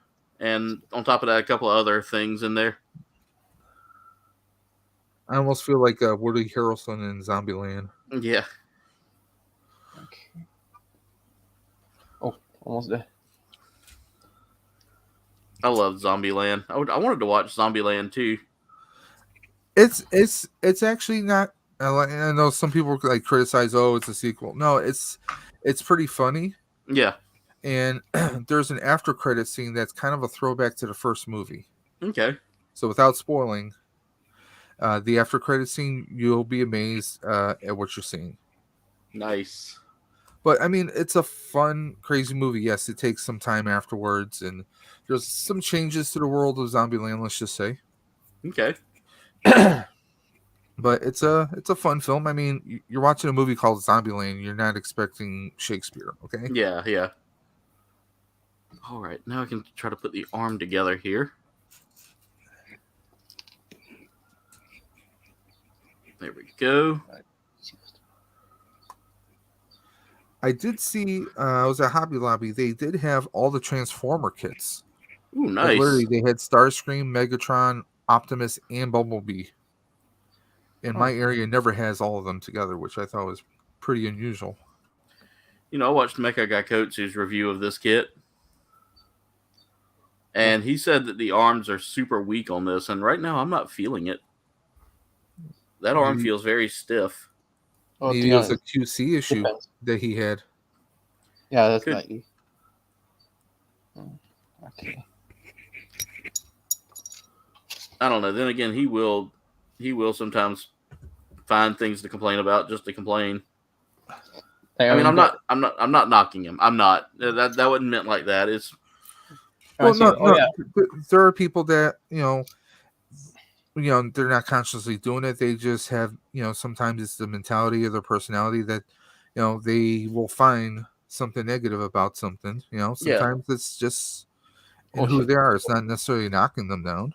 And on top of that, a couple of other things in there. I almost feel like Woody Harrelson in Zombieland. Yeah. Okay. Oh, almost there. I love Zombieland. I wanted to watch Zombieland too. It's actually not. I know some people like criticize. Oh, it's a sequel. No, it's pretty funny. Yeah. And there's an after credit scene that's kind of a throwback to the first movie. Okay. So without spoiling, the after credit scene, you'll be amazed at what you're seeing. Nice. But I mean, it's a fun, crazy movie. Yes, it takes some time afterwards, and there's some changes to the world of Zombieland. Let's just say. Okay. But it's a fun film. I mean, you're watching a movie called Zombieland. You're not expecting Shakespeare, okay? Yeah. All right, now I can try to put the arm together here. There we go. I did see, I was at Hobby Lobby. They did have all the Transformer kits. Ooh, nice. Literally, they had Starscream, Megatron, Optimus, and Bumblebee. And my area never has all of them together, which I thought was pretty unusual. You know, I watched Mecha Guy Coates's review of this kit. And he said that the arms are super weak on this, and right now I'm not feeling it. That arm feels very stiff. Maybe it was a QC issue that he had. Yeah, that's likely. Okay. I don't know. Then again, he will sometimes find things to complain about just to complain. I mean, I'm not knocking him. I'm not. That wasn't meant like that. It's... Well, no. There are people that, they're not consciously doing it. They just have, sometimes it's the mentality of their personality that, they will find something negative about something. Sometimes it's just who they are. It's not necessarily knocking them down.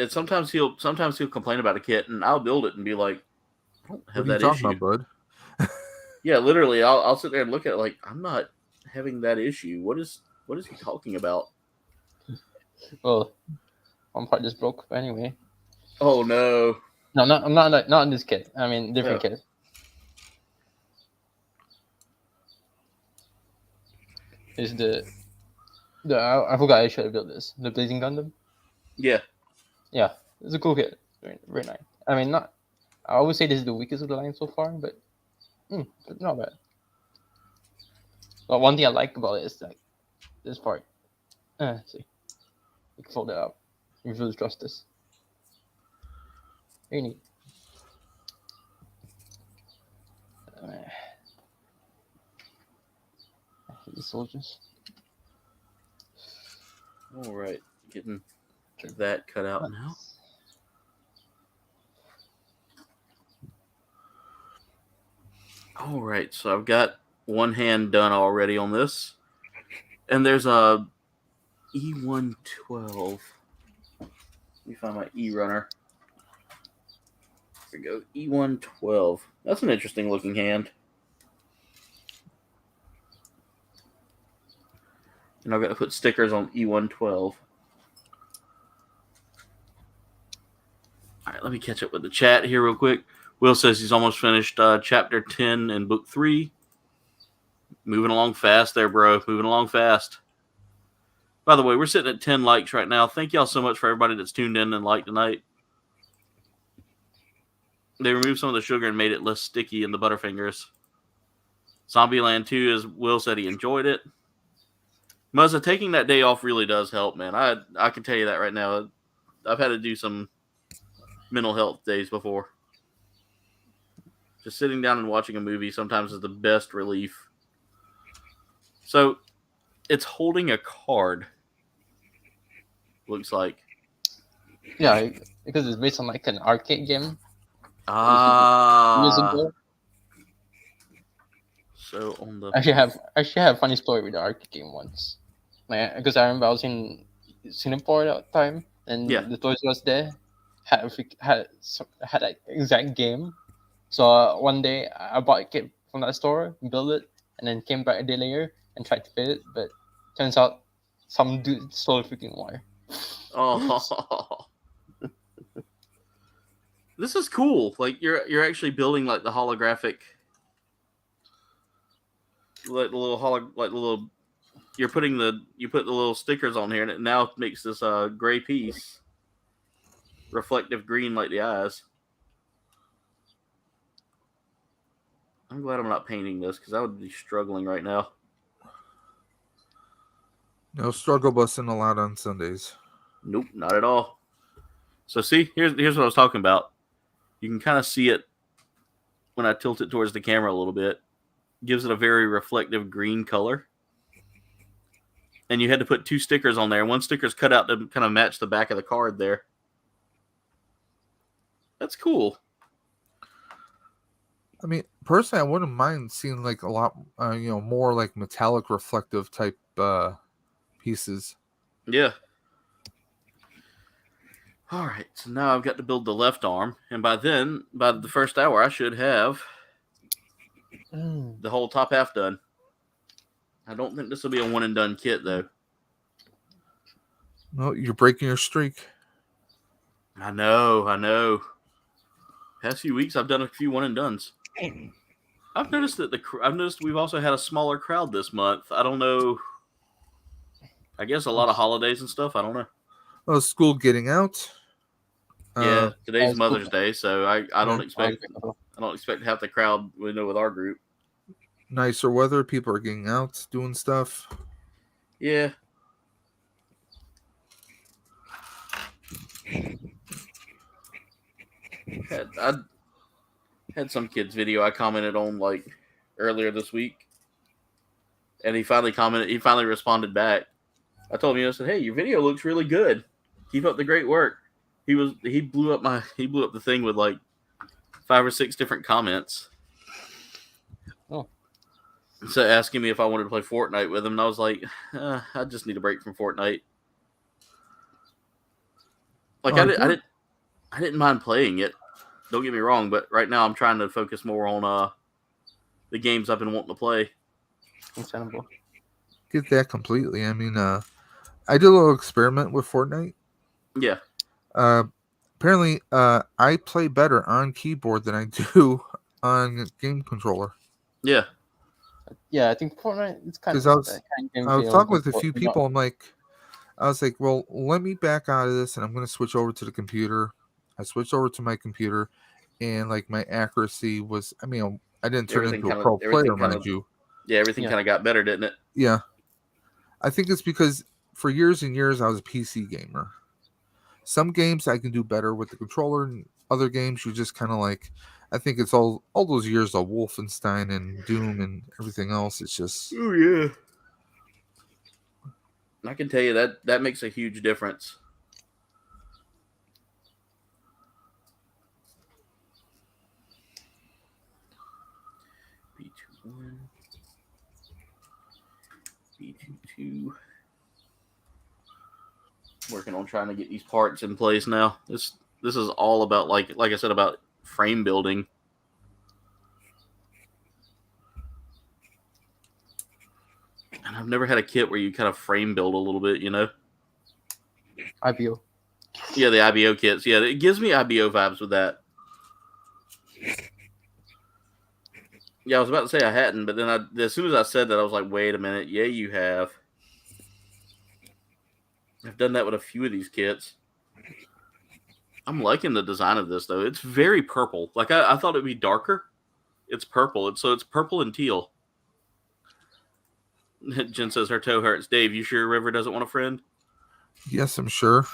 Sometimes he'll complain about a kit, and I'll build it and be like, I don't have that issue. About, bud? Yeah, literally, I'll sit there and look at it like, I'm not having that issue. What is he talking about? Well, one part just broke, but anyway. Oh no! No, not in this kit. I mean, different kit. Is the I forgot I should have built this. The Blazing Gundam. Yeah, it's a cool kit. Very nice. I mean, I always say this is the weakest of the line so far, but not bad. But one thing I like about it is like this part. See, you can fold it up. Reveals justice. Very neat. The soldiers. All right, getting that cut out now. All right, so I've got one hand done already on this, and there's a E112. Let me find my E runner. There we go, E112. That's an interesting looking hand. And I've got to put stickers on E112. All right, let me catch up with the chat here real quick. Will says he's almost finished chapter 10 in book 3. Moving along fast there, bro. Moving along fast. By the way, we're sitting at 10 likes right now. Thank y'all so much for everybody that's tuned in and liked tonight. They removed some of the sugar and made it less sticky in the Butterfingers. Zombieland 2, as Will said, he enjoyed it. Muzza, taking that day off really does help, man. I can tell you that right now. I've had to do some mental health days before. Just sitting down and watching a movie sometimes is the best relief. So, it's holding a card. Looks like. Yeah, because it's based on like an arcade game. Years Ah. ago. So on the Actually, I have a funny story with the arcade game once. Because I remember I was in Singapore at that time, and Yeah. the Toys was there had that exact game. So one day I bought a kit from that store, built it, and then came back a day later and tried to fit it, but turns out some dude stole the freaking wire. Oh. This is cool. Like you're actually building like the holographic, like the little you put the little stickers on here, and it now makes this gray piece reflective green like the eyes. I'm glad I'm not painting this because I would be struggling right now. No struggle busting allowed on Sundays. Nope, not at all. So see, here's what I was talking about. You can kind of see it when I tilt it towards the camera a little bit. Gives it a very reflective green color. And you had to put 2 stickers on there. One sticker's cut out to kind of match the back of the card there. That's cool. I mean, personally, I wouldn't mind seeing like a lot, more like metallic reflective type pieces. Yeah. All right, so now I've got to build the left arm, and by the first hour, I should have the whole top half done. I don't think this will be a one and done kit though. No, you're breaking your streak. I know. Past few weeks, I've done a few one and dones. I've noticed we've also had a smaller crowd this month. I don't know. I guess a lot of holidays and stuff. I don't know. Oh, school getting out. Yeah, today's Mother's Day, so I don't expect half the crowd we know with our group. Nicer weather, people are getting out, doing stuff. Yeah. I had some kid's video I commented on like earlier this week, and he finally responded back. I told him, I said, "Hey, your video looks really good. Keep up the great work." He blew up the thing with like 5 or 6 different comments. Oh. So asking me if I wanted to play Fortnite with him, and I was like, I just need a break from Fortnite. Like I didn't mind playing it. Don't get me wrong, but right now I'm trying to focus more on the games I've been wanting to play. Understandable. Get that completely. I mean, I did a little experiment with Fortnite. Yeah. Apparently, I play better on keyboard than I do on game controller. Yeah. Yeah, I think Fortnite is kind of. Because I was talking with a few people. I was like, well, let me back out of this, and I'm going to switch over to the computer. I switched over to my computer, and like my accuracy was. I mean, I didn't turn into a pro player, mind you. Yeah, everything kind of got better, didn't it? Yeah. I think it's because for years and years I was a PC gamer. Some games I can do better with the controller, and other games you just kind of like. I think it's all those years of Wolfenstein and Doom and everything else. It's just. Oh yeah. I can tell you that makes a huge difference. B21. B22. Working on trying to get these parts in place now. This is all about like I said about frame building. And I've never had a kit where you kind of frame build a little bit, you know? IBO. Yeah, the IBO kits. Yeah, it gives me IBO vibes with that. Yeah, I was about to say I hadn't, but then as soon as I said that, I was like, wait a minute. Yeah, you have. I've done that with a few of these kits. I'm liking the design of this, though. It's very purple. Like, I thought it would be darker. It's purple. It's purple and teal. Jen says her toe hurts. Dave, you sure River doesn't want a friend? Yes, I'm sure.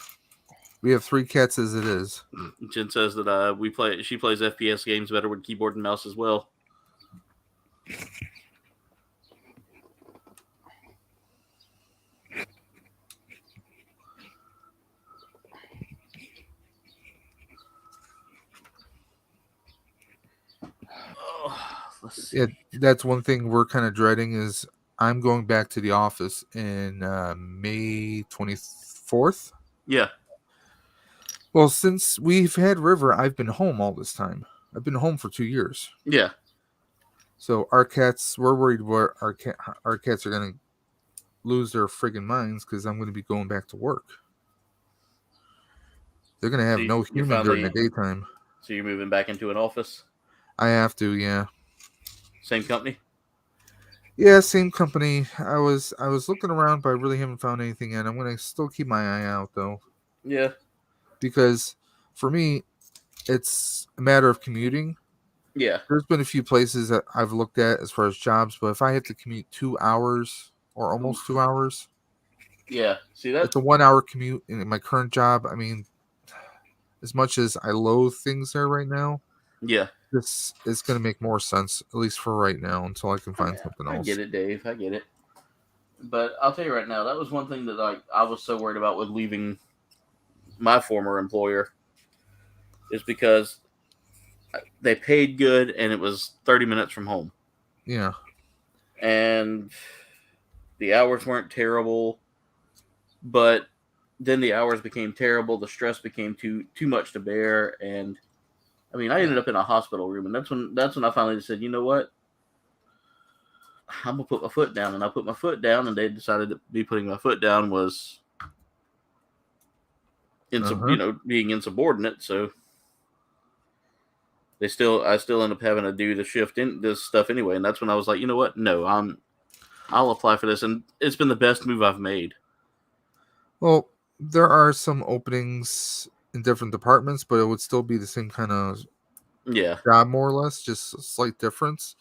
We have 3 cats as it is. Jen says that she plays FPS games better with keyboard and mouse as well. Yeah, that's one thing we're kind of dreading is I'm going back to the office in May 24th. Yeah. Well, since we've had River, I've been home all this time. I've been home for 2 years. Yeah. So our cats, we're worried where our cats are going to lose their friggin' minds because I'm going to be going back to work. They're going to have no human during the daytime. So you're moving back into an office? I have to, yeah. Same company? Yeah, same company. I was looking around, but I really haven't found anything yet. I'm going to still keep my eye out, though. Yeah. Because for me, it's a matter of commuting. Yeah. There's been a few places that I've looked at as far as jobs, but if I have to commute 2 hours or almost 2 hours. Yeah. See, that's it's a 1 hour commute in my current job. I mean, as much as I loathe things there right now. Yeah. This is going to make more sense, at least for right now, until I can find something else. I get it, Dave. I get it. But I'll tell you right now, that was one thing that I was so worried about with leaving my former employer, is because they paid good and it was 30 minutes from home. Yeah. And the hours weren't terrible, but then the hours became terrible. The stress became too much to bear, and I mean, I ended up in a hospital room, and that's when I finally said, you know what? I'm gonna put my foot down, and I put my foot down, and they decided that me putting my foot down was, being insubordinate. So I still end up having to do the shift in this stuff anyway, and that's when I was like, you know what? No, I'll apply for this, and it's been the best move I've made. Well, there are some openings in different departments, but it would still be the same kind of job, more or less, just a slight difference,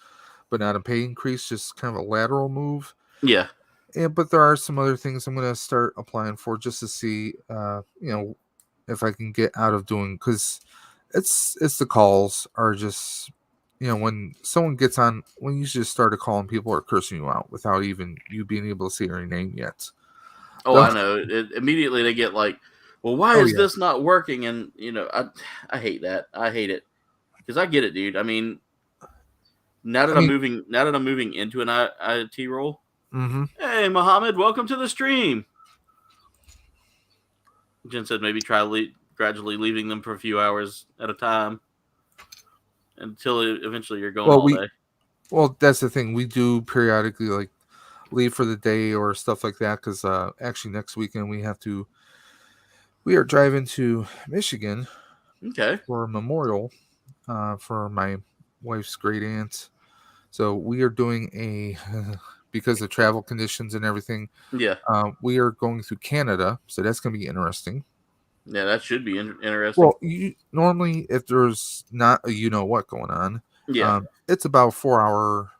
but not a pay increase, just kind of a lateral move. Yeah. But there are some other things I'm going to start applying for just to see, if I can get out of doing, because it's the calls are just, when someone gets on, when you just start a call and people are cursing you out without even you being able to say your name yet. Oh, I know. Immediately they get like, well, why is this not working? And, I hate that. I hate it. Because I get it, dude. I mean, now that I'm moving into an IT role. Mm-hmm. Hey, Mohammed, welcome to the stream. Jen said maybe try gradually leaving them for a few hours at a time until eventually you're going all day. Well, that's the thing. We do periodically like leave for the day or stuff like that, because actually next weekend we are driving to Michigan for a memorial for my wife's great aunt. So we are doing because of travel conditions and everything. Yeah. We are going through Canada, so that's going to be interesting. Yeah, that should be interesting. Well, normally if there's not a what going on, it's about 4 hour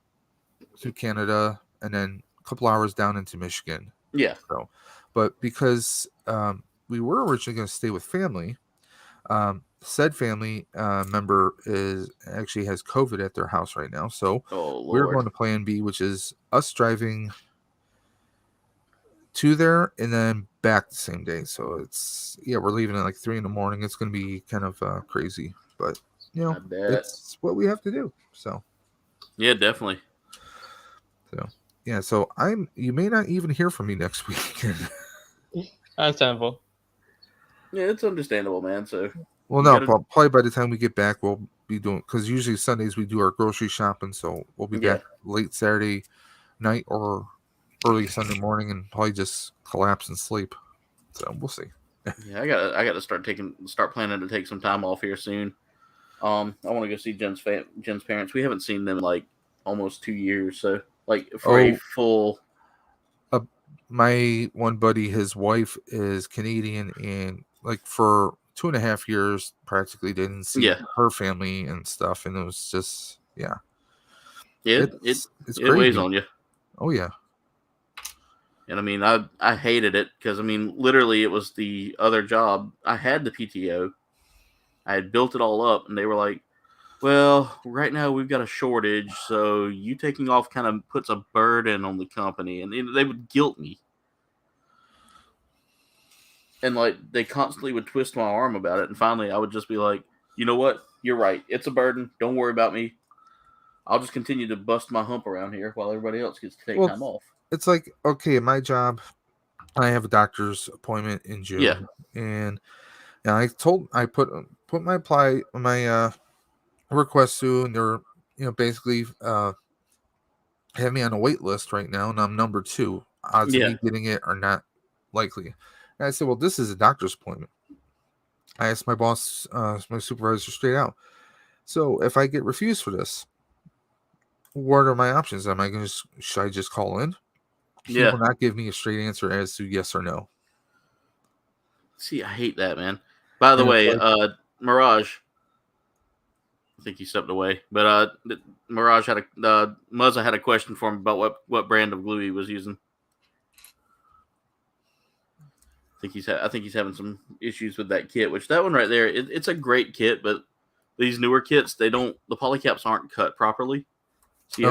through Canada and then a couple hours down into Michigan. Yeah. So, but because we were originally going to stay with family, said family member actually has COVID at their house right now. So we're going to plan B, which is us driving to there and then back the same day. So we're leaving at like 3 a.m. It's going to be kind of crazy, but it's what we have to do. So yeah, definitely. So yeah, so you may not even hear from me next week. Understandable. Yeah, it's understandable, man. So well, no, probably by the time we get back, we'll be doing, because usually Sundays we do our grocery shopping, so we'll be back late Saturday night or early Sunday morning and probably just collapse and sleep. So we'll see. Yeah, I got to start planning to take some time off here soon. I want to go see Jen's parents. We haven't seen them in like almost 2 years, so like for a full. My one buddy, his wife is Canadian, and like for 2.5 years, practically didn't see her family and stuff, and it was just it's it weighs on you. Oh yeah. And I mean, I hated it because I mean, literally, it was the other job. I had the PTO. I had built it all up, and they were like, "Well, right now we've got a shortage, so you taking off kind of puts a burden on the company," and they would guilt me. And like they constantly would twist my arm about it, and finally I would just be like, "You know what? You're right. It's a burden. Don't worry about me. I'll just continue to bust my hump around here while everybody else gets to take time off." It's like, okay, my job, I have a doctor's appointment in June, and I put my request through, and they're basically have me on a wait list right now, and I'm number 2. Odds of me getting it are not likely. And I said, well, this is a doctor's appointment. I asked my boss, my supervisor, straight out. So if I get refused for this, what are my options? Should I just call in? He will not give me a straight answer as to yes or no. See, I hate that, man. By the way, Mirage, I think he stepped away, but Mirage had Muzza had a question for him about what brand of glue he was using. I think he's having some issues with that kit, which that one right there, it's a great kit, but these newer kits, the polycaps aren't cut properly. So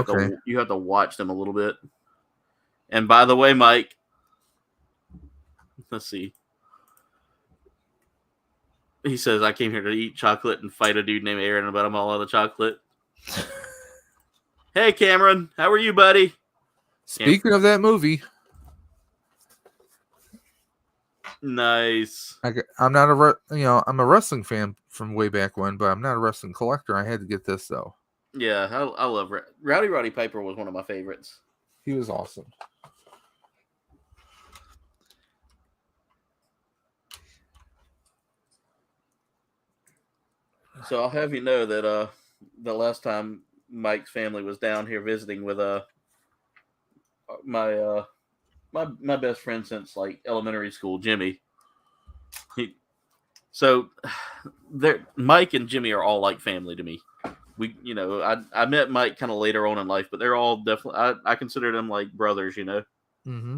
you have to watch them a little bit. And by the way, Mike, let's see. He says, I came here to eat chocolate and fight a dude named Aaron about I'm all out of chocolate. Hey, Cameron. How are you, buddy? Speaking of that movie. Nice. I'm not I'm a wrestling fan from way back when, but I'm not a wrestling collector. I had to get this, though. Yeah, I love Roddy Piper was one of my favorites. He was awesome. So I'll have you know that the last time Mike's family was down here visiting with my best friend since like elementary school, Jimmy. Mike and Jimmy are all like family to me. I met Mike kind of later on in life, but they're all definitely I consider them like brothers. Mm-hmm.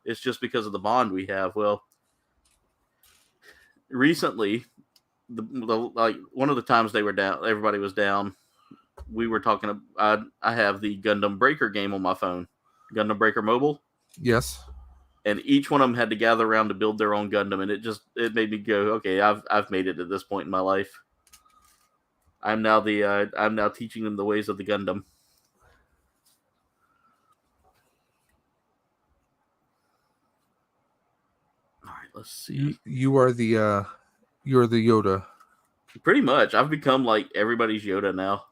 It's just because of the bond we have. Well, recently, one of the times they were down, everybody was down. We were talking. I have the Gundam Breaker game on my phone, Gundam Breaker Mobile. Yes. And each one of them had to gather around to build their own Gundam, and it made me go, okay, I've made it at this point in my life. I'm now teaching them the ways of the Gundam. All right, let's see. You're the Yoda. Pretty much. I've become like everybody's Yoda now.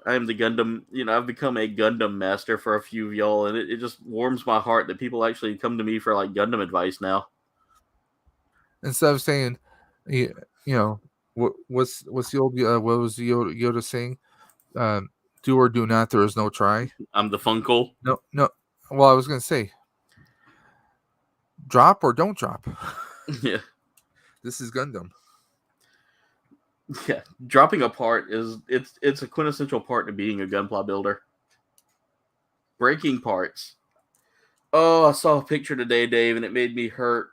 I am the Gundam, I've become a Gundam master for a few of y'all, and it just warms my heart that people actually come to me for like Gundam advice now. Instead of saying, what's the old what was the Yoda saying? Do or do not. There is no try. I'm the Funkle. No. Well, I was gonna say, drop or don't drop. Yeah. This is Gundam. Yeah, dropping a part it's a quintessential part to being a Gunpla builder. Breaking parts. Oh, I saw a picture today, Dave, and it made me hurt.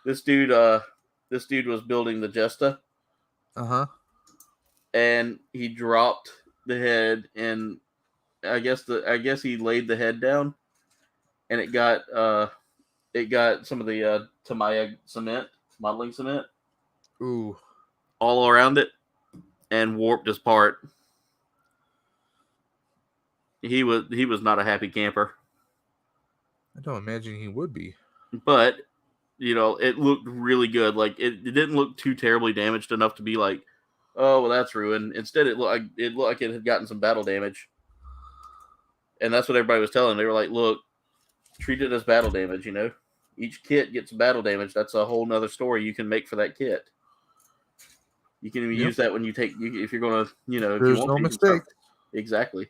This dude was building the Jesta. Uh-huh. And he dropped the head, and I guess he laid the head down, and it got some of the Tamiya cement, modeling cement. Ooh. All around it, and warped his part. He was not a happy camper. I don't imagine he would be. But it looked really good. Like it didn't look too terribly damaged enough to be like, oh well, that's ruined. Instead, it looked like it had gotten some battle damage. And that's what everybody was telling. They were like, look, treat it as battle damage, you know? Each kit gets battle damage. That's a whole nother story you can make for that kit. You can even use that when you take, if you're going to, you know, if There's you want no to. mistake. Exactly.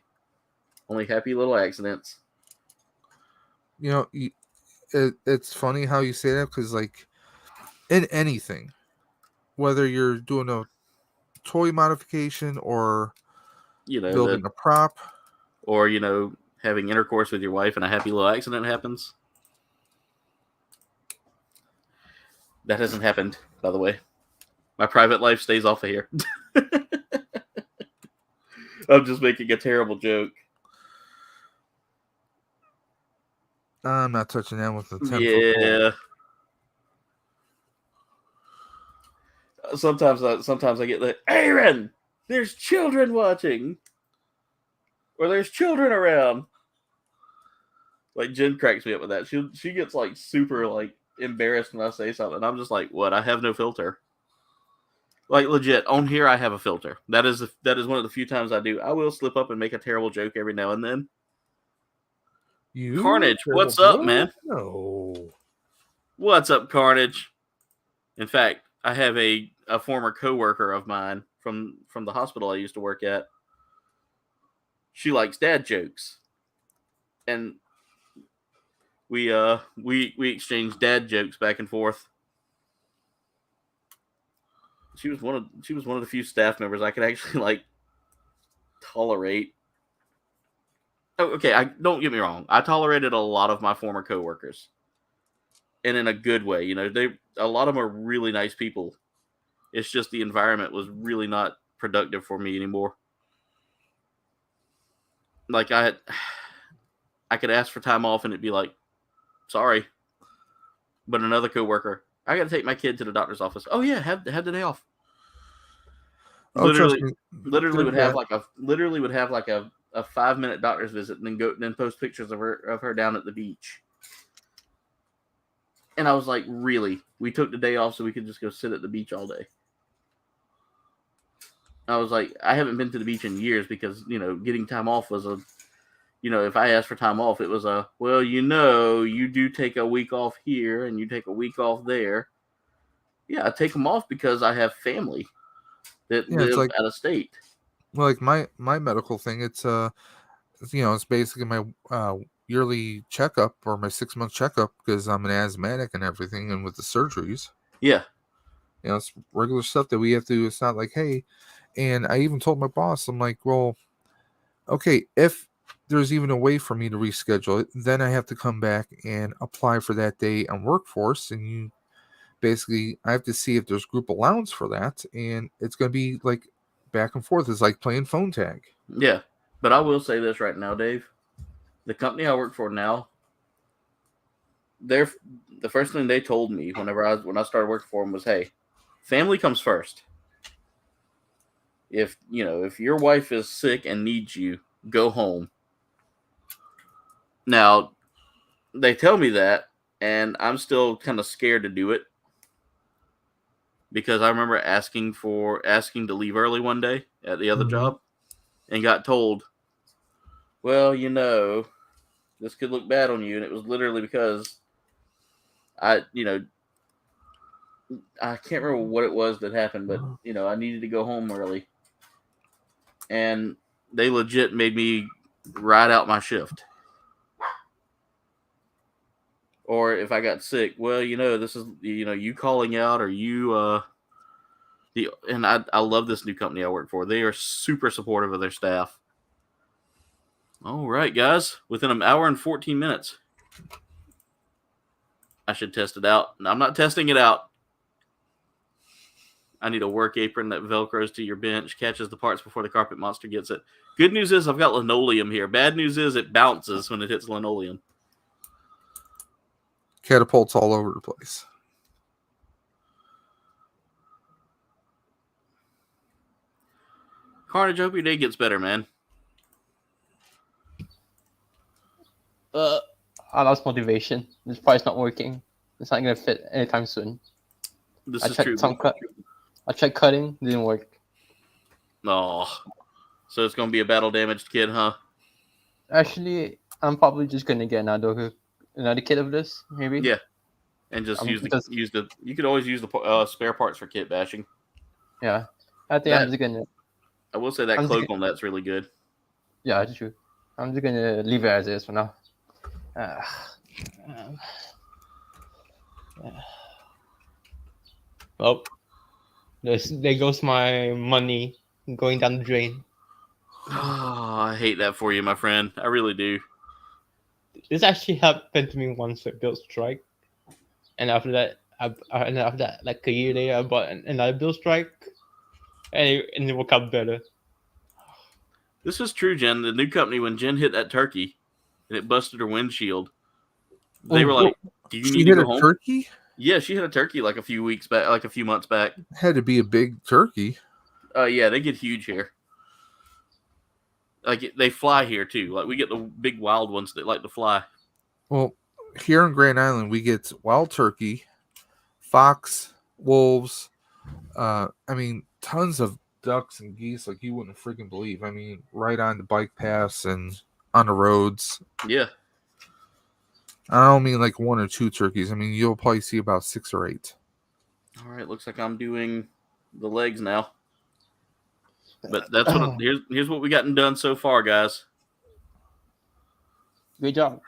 Only happy little accidents. You know, it's funny how you say that because, like, in anything, whether you're doing a toy modification or You know, building a prop, or, you know, having intercourse with your wife and a happy little accident happens. That hasn't happened, by the way. My private life stays off of here. I'm just making a terrible joke. I'm not touching that with a 10-foot Yeah. pole. Sometimes I get the Aaron, there's children watching. Or there's children around. Like, Jen cracks me up with that. She gets like super like embarrassed when I say something. I'm just like, what? I have no filter. Like, legit, on here I have a filter. That is one of the few times I do. I will slip up and make a terrible joke every now and then. Carnage, what's up, man? No. What's up, Carnage? In fact, I have a former coworker of mine from the hospital I used to work at. She likes dad jokes, and we exchanged dad jokes back and forth. She was one of the few staff members I could actually like tolerate. Oh, okay, don't get me wrong. I tolerated a lot of my former coworkers, and in a good way. You know, a lot of them are really nice people. It's just the environment was really not productive for me anymore. Like, I could ask for time off and it'd be like, sorry. But another coworker, I got to take my kid to the doctor's office. Oh yeah, have the day off. Oh, literally would have like a 5-minute doctor's visit and then post pictures of her down at the beach. And I was like, really? We took the day off so we could just go sit at the beach all day. I was like, I haven't been to the beach in years because, you know, getting time off was if I asked for time off, it was well, you know, you do take a week off here and you take a week off there. Yeah, I take them off because I have family that live out of state. Well, like my medical thing, it's it's basically my yearly checkup or my 6-month checkup because I'm an asthmatic and everything, and with the surgeries. Yeah. You know, it's regular stuff that we have to do. It's not like, hey, and I even told my boss, I'm like, well, okay, if there's even a way for me to reschedule it, then I have to come back and apply for that day on Workforce, and I have to see if there's group allowance for that, and it's going to be like back and forth. It's like playing phone tag. Yeah, but I will say this right now, Dave. The company I work for now, the first thing they told me when I started working for them was, hey, family comes first. If your wife is sick and needs you, go home. Now, they tell me that, and I'm still kind of scared to do it because I remember asking to leave early one day at the other job and got told, well, you know, this could look bad on you. And it was literally because I can't remember what it was that happened, but, you know, I needed to go home early. And they legit made me ride out my shift. Or if I got sick, well, you know, this is, you know, you calling out or you, and I love this new company I work for. They are super supportive of their staff. All right, guys, within an hour and 14 minutes, I should test it out. I'm not testing it out. I need a work apron that velcros to your bench, catches the parts before the carpet monster gets it. Good news is I've got linoleum here. Bad news is it bounces when it hits linoleum. Catapults all over the place. Carnage, I hope your day gets better, man. I lost motivation. This price not working. It's not gonna fit anytime soon. This is true. I tried cutting, didn't work. Oh, so it's gonna be a battle damaged kid, huh? Actually, I'm probably just gonna get another kit of this, maybe. Yeah, and just use the. You could always use the spare parts for kit bashing. Yeah, I think I'm just gonna. I will say that cloak on that's really good. Yeah, that's true. I'm just gonna leave it as is for now. Well, there goes my money going down the drain. Oh, I hate that for you, my friend. I really do. This actually happened to me once with Build Strike, and after that, like a year later, I bought another Build Strike, and it worked out better. This is true, Jen. The new company, when Jen hit that turkey, and it busted her windshield, they were like, "Do you need to go home?" Turkey? Yeah, she hit a turkey like a few weeks back, like a few months back. Had to be a big turkey. Yeah, they get huge here. Like they fly here too. Like we get the big wild ones that like to fly. Well, here in Grand Island, we get wild turkey, fox, wolves. I mean, tons of ducks and geese like you wouldn't freaking believe. I mean, right on the bike paths and on the roads. Yeah. I don't mean like 1 or 2 turkeys. I mean, you'll probably see about 6 or 8. All right, looks like I'm doing the legs now. But that's what here's what we gotten done so far, guys. Good job.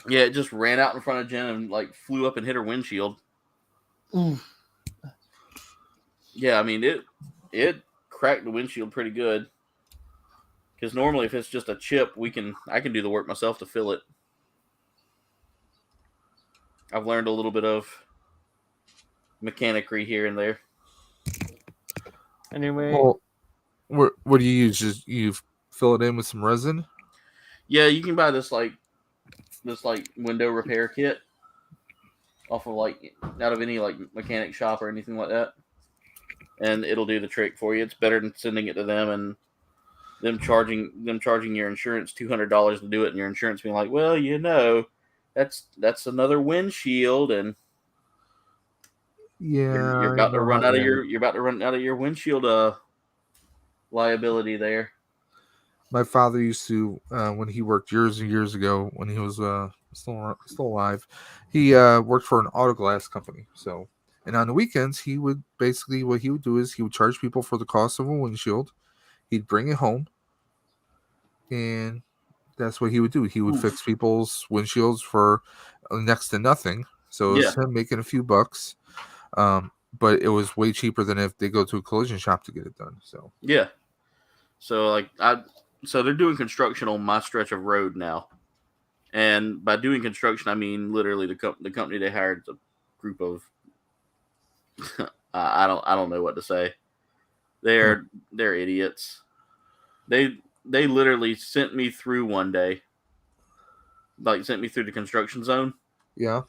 Yeah, it just ran out in front of Jen and like flew up and hit her windshield. Ooh. Yeah, I mean it cracked the windshield pretty good. Because normally if it's just a chip, I can do the work myself to fill it. I've learned a little bit of mechanicry here and there. Anyway, well, what do you use? Just you fill it in with some resin? Yeah, you can buy this window repair kit off of out of any like mechanic shop or anything like that, and it'll do the trick for you. It's better than sending it to them and them charging your insurance $200 to do it, and your insurance being like, well, that's another windshield, and yeah, you're about to run out of your windshield liability there. My father used to when he worked years and years ago when he was still alive. He worked for an auto glass company. So, and on the weekends he would basically what he would do is he would charge people for the cost of a windshield. He'd bring it home, and that's what he would do. He would fix people's windshields for next to nothing. So it was him making a few bucks. But it was way cheaper than if they go to a collision shop to get it done. So yeah, so so they're doing construction on my stretch of road now, and by doing construction I mean literally the company they hired is a group of I don't know what to say. They're idiots. They literally sent me through one day, sent me through the construction zone. Yeah.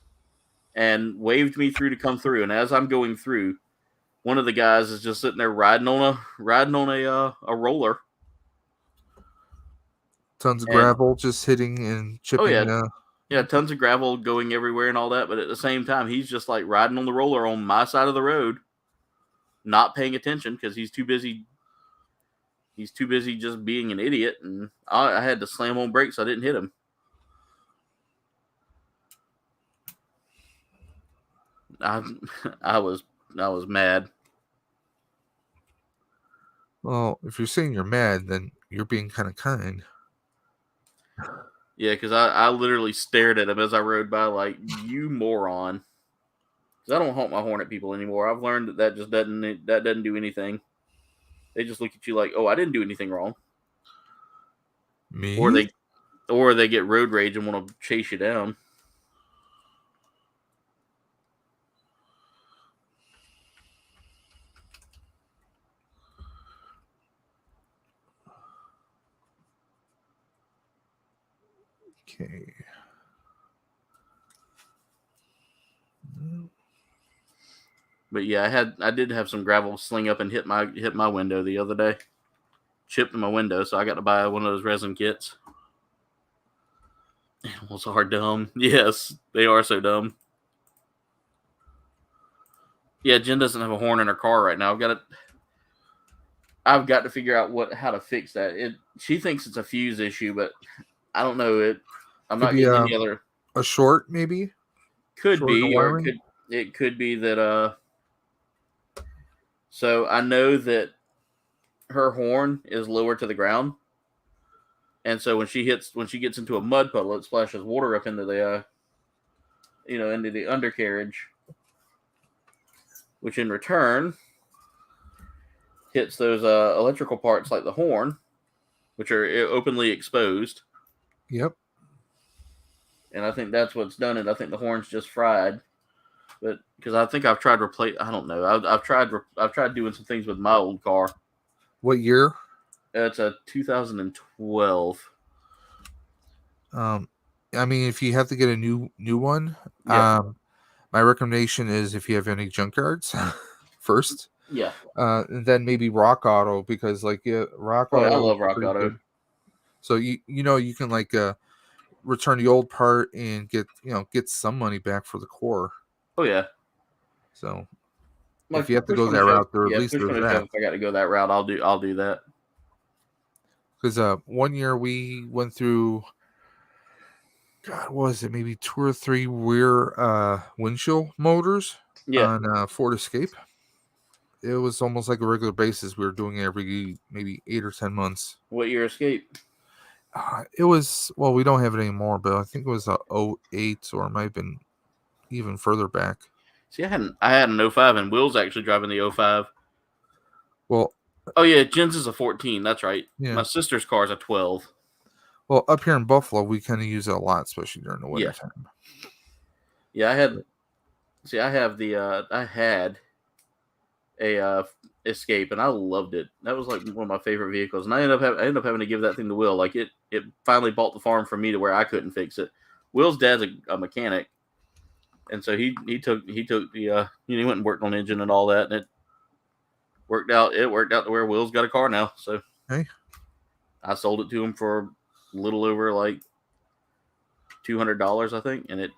And waved me through to come through. And as I'm going through, one of the guys is just sitting there riding on a roller. Tons of gravel just hitting and chipping. Oh yeah, tons of gravel going everywhere and all that. But at the same time, he's just like riding on the roller on my side of the road, not paying attention because he's too busy. He's too busy just being an idiot, and I had to slam on brakes so I didn't hit him. I was mad. Well, if you're saying you're mad, then you're being kind of kind. Yeah, because I literally stared at him as I rode by, like, you moron. Because I don't honk my horn at people anymore. I've learned that just doesn't do anything. They just look at you like, oh, I didn't do anything wrong. Me? Or they get road rage and want to chase you down. Okay. But yeah, I did have some gravel sling up and hit my window the other day. Chipped my window, so I got to buy one of those resin kits. Animals are dumb. Yes, they are so dumb. Yeah, Jen doesn't have a horn in her car right now. I've got to figure out how to fix that. She thinks it's a fuse issue, but I don't know. I'm not getting any other. A short, maybe. Could be, or it could be that. So I know that her horn is lower to the ground, and so when she gets into a mud puddle, it splashes water up into the into the undercarriage, which in return hits those electrical parts like the horn, which are openly exposed. Yep. And I think that's what's done it. I think the horn's just fried. But because I think I've tried I don't know. I've tried doing some things with my old car. What year? It's a 2012. I mean, if you have to get a new one, yeah. My recommendation is if you have any junkyards first. Yeah. And then maybe Rock Auto, because Rock Auto. I love Rock Auto. Good. So you can return the old part and get some money back for the core. Oh yeah. So if you have to go that route, there at least there's that. If I got to go that route, I'll do that. Because 1 year we went through, God, what was it, maybe 2 or 3 rear windshield motors on Ford Escape. It was almost like a regular basis. We were doing it every maybe 8 or 10 months. What year Escape? It was, well, we don't have it anymore, but I think it was a 08, or it might have been even further back. See, I had an 05, and Will's actually driving the 05. Well, oh yeah, Jen's is a 14. That's right. Yeah. My sister's car is a 12. Well, up here in Buffalo, we kind of use it a lot, especially during the winter time. Yeah, I had a Escape, and I loved it. That was like one of my favorite vehicles, and I ended up having to give that thing to Will. Like it finally bought the farm for me to where I couldn't fix it. Will's dad's a mechanic, and so he took the he went and worked on the engine and all that, and it worked out. It worked out to where Will's got a car now. So I sold it to him for a little over like $200, I think, and it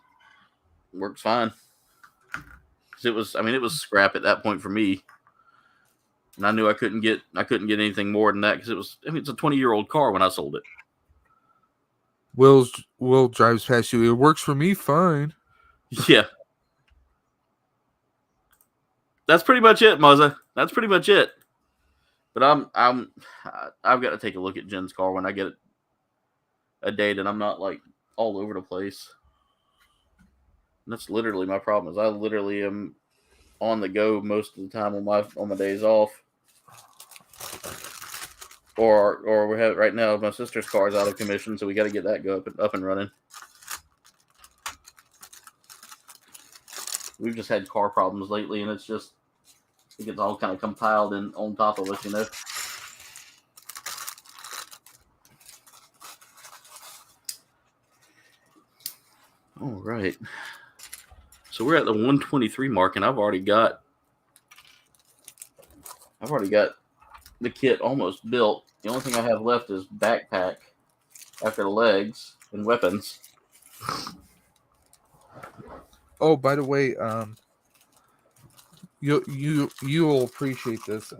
works fine. It was scrap at that point for me, and I knew I couldn't get anything more than that because it's a 20-year-old car when I sold it. Will drives past you. It works for me fine. Yeah, that's pretty much it, Muzza. That's pretty much it. But I've got to take a look at Jen's car when I get a date, and I'm not like all over the place. That's literally my problem. Is I literally am on the go most of the time on my days off, or we have right now. My sister's car is out of commission, so we got to get that up and running. We've just had car problems lately, and it gets all kind of compiled in on top of us, you know. All right. So we're at the 123 mark, and I've already got the kit almost built. The only thing I have left is backpack after the legs and weapons. Oh, by the way, you'll appreciate this.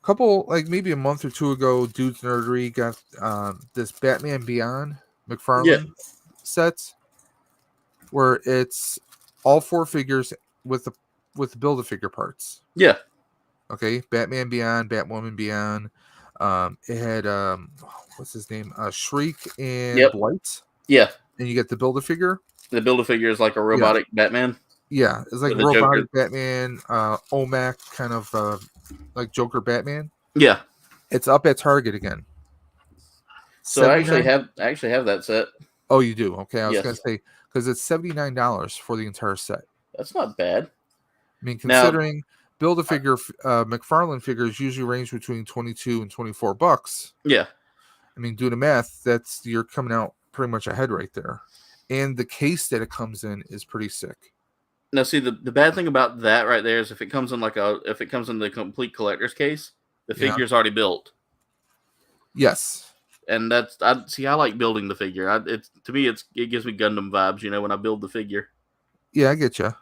Couple, like maybe a month or two ago, Dude's Nerdery got this Batman Beyond McFarlane sets, where it's all 4 figures with the Build-A-Figure parts. Yeah. Okay, Batman Beyond, Batwoman Beyond. It had what's his name? Shriek and Blight. Yeah. And you get the Build-A-Figure. The Build-A-Figure is like a robotic Batman. Yeah, it's like robotic Batman, OMAC kind of like Joker Batman. Yeah. It's up at Target again. So I actually have that set. Oh, you do? Okay, I was gonna say because it's $79 for the entire set. That's not bad. I mean, considering Build-A-Figure McFarlane figures usually range between $22 and $24. Yeah. I mean, do the math. You're coming out pretty much ahead right there. And the case that it comes in is pretty sick. Now, see, the bad thing about that right there is if it comes in the complete collector's case, the figure's already built. Yes. And I like building the figure. It gives me Gundam vibes, when I build the figure. Yeah, I get you.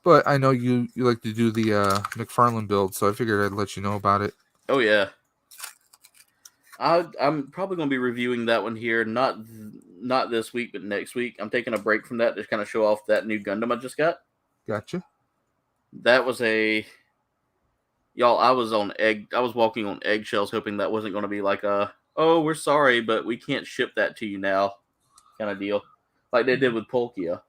But I know you like to do the McFarlane build, so I figured I'd let you know about it. Oh yeah. I'm probably going to be reviewing that one here, not this week, but next week. I'm taking a break from that to kind of show off that new Gundam I just got. Gotcha. That was y'all. I was walking on eggshells, hoping that wasn't going to be like oh, we're sorry, but we can't ship that to you now, kind of deal, like they did with Polkia.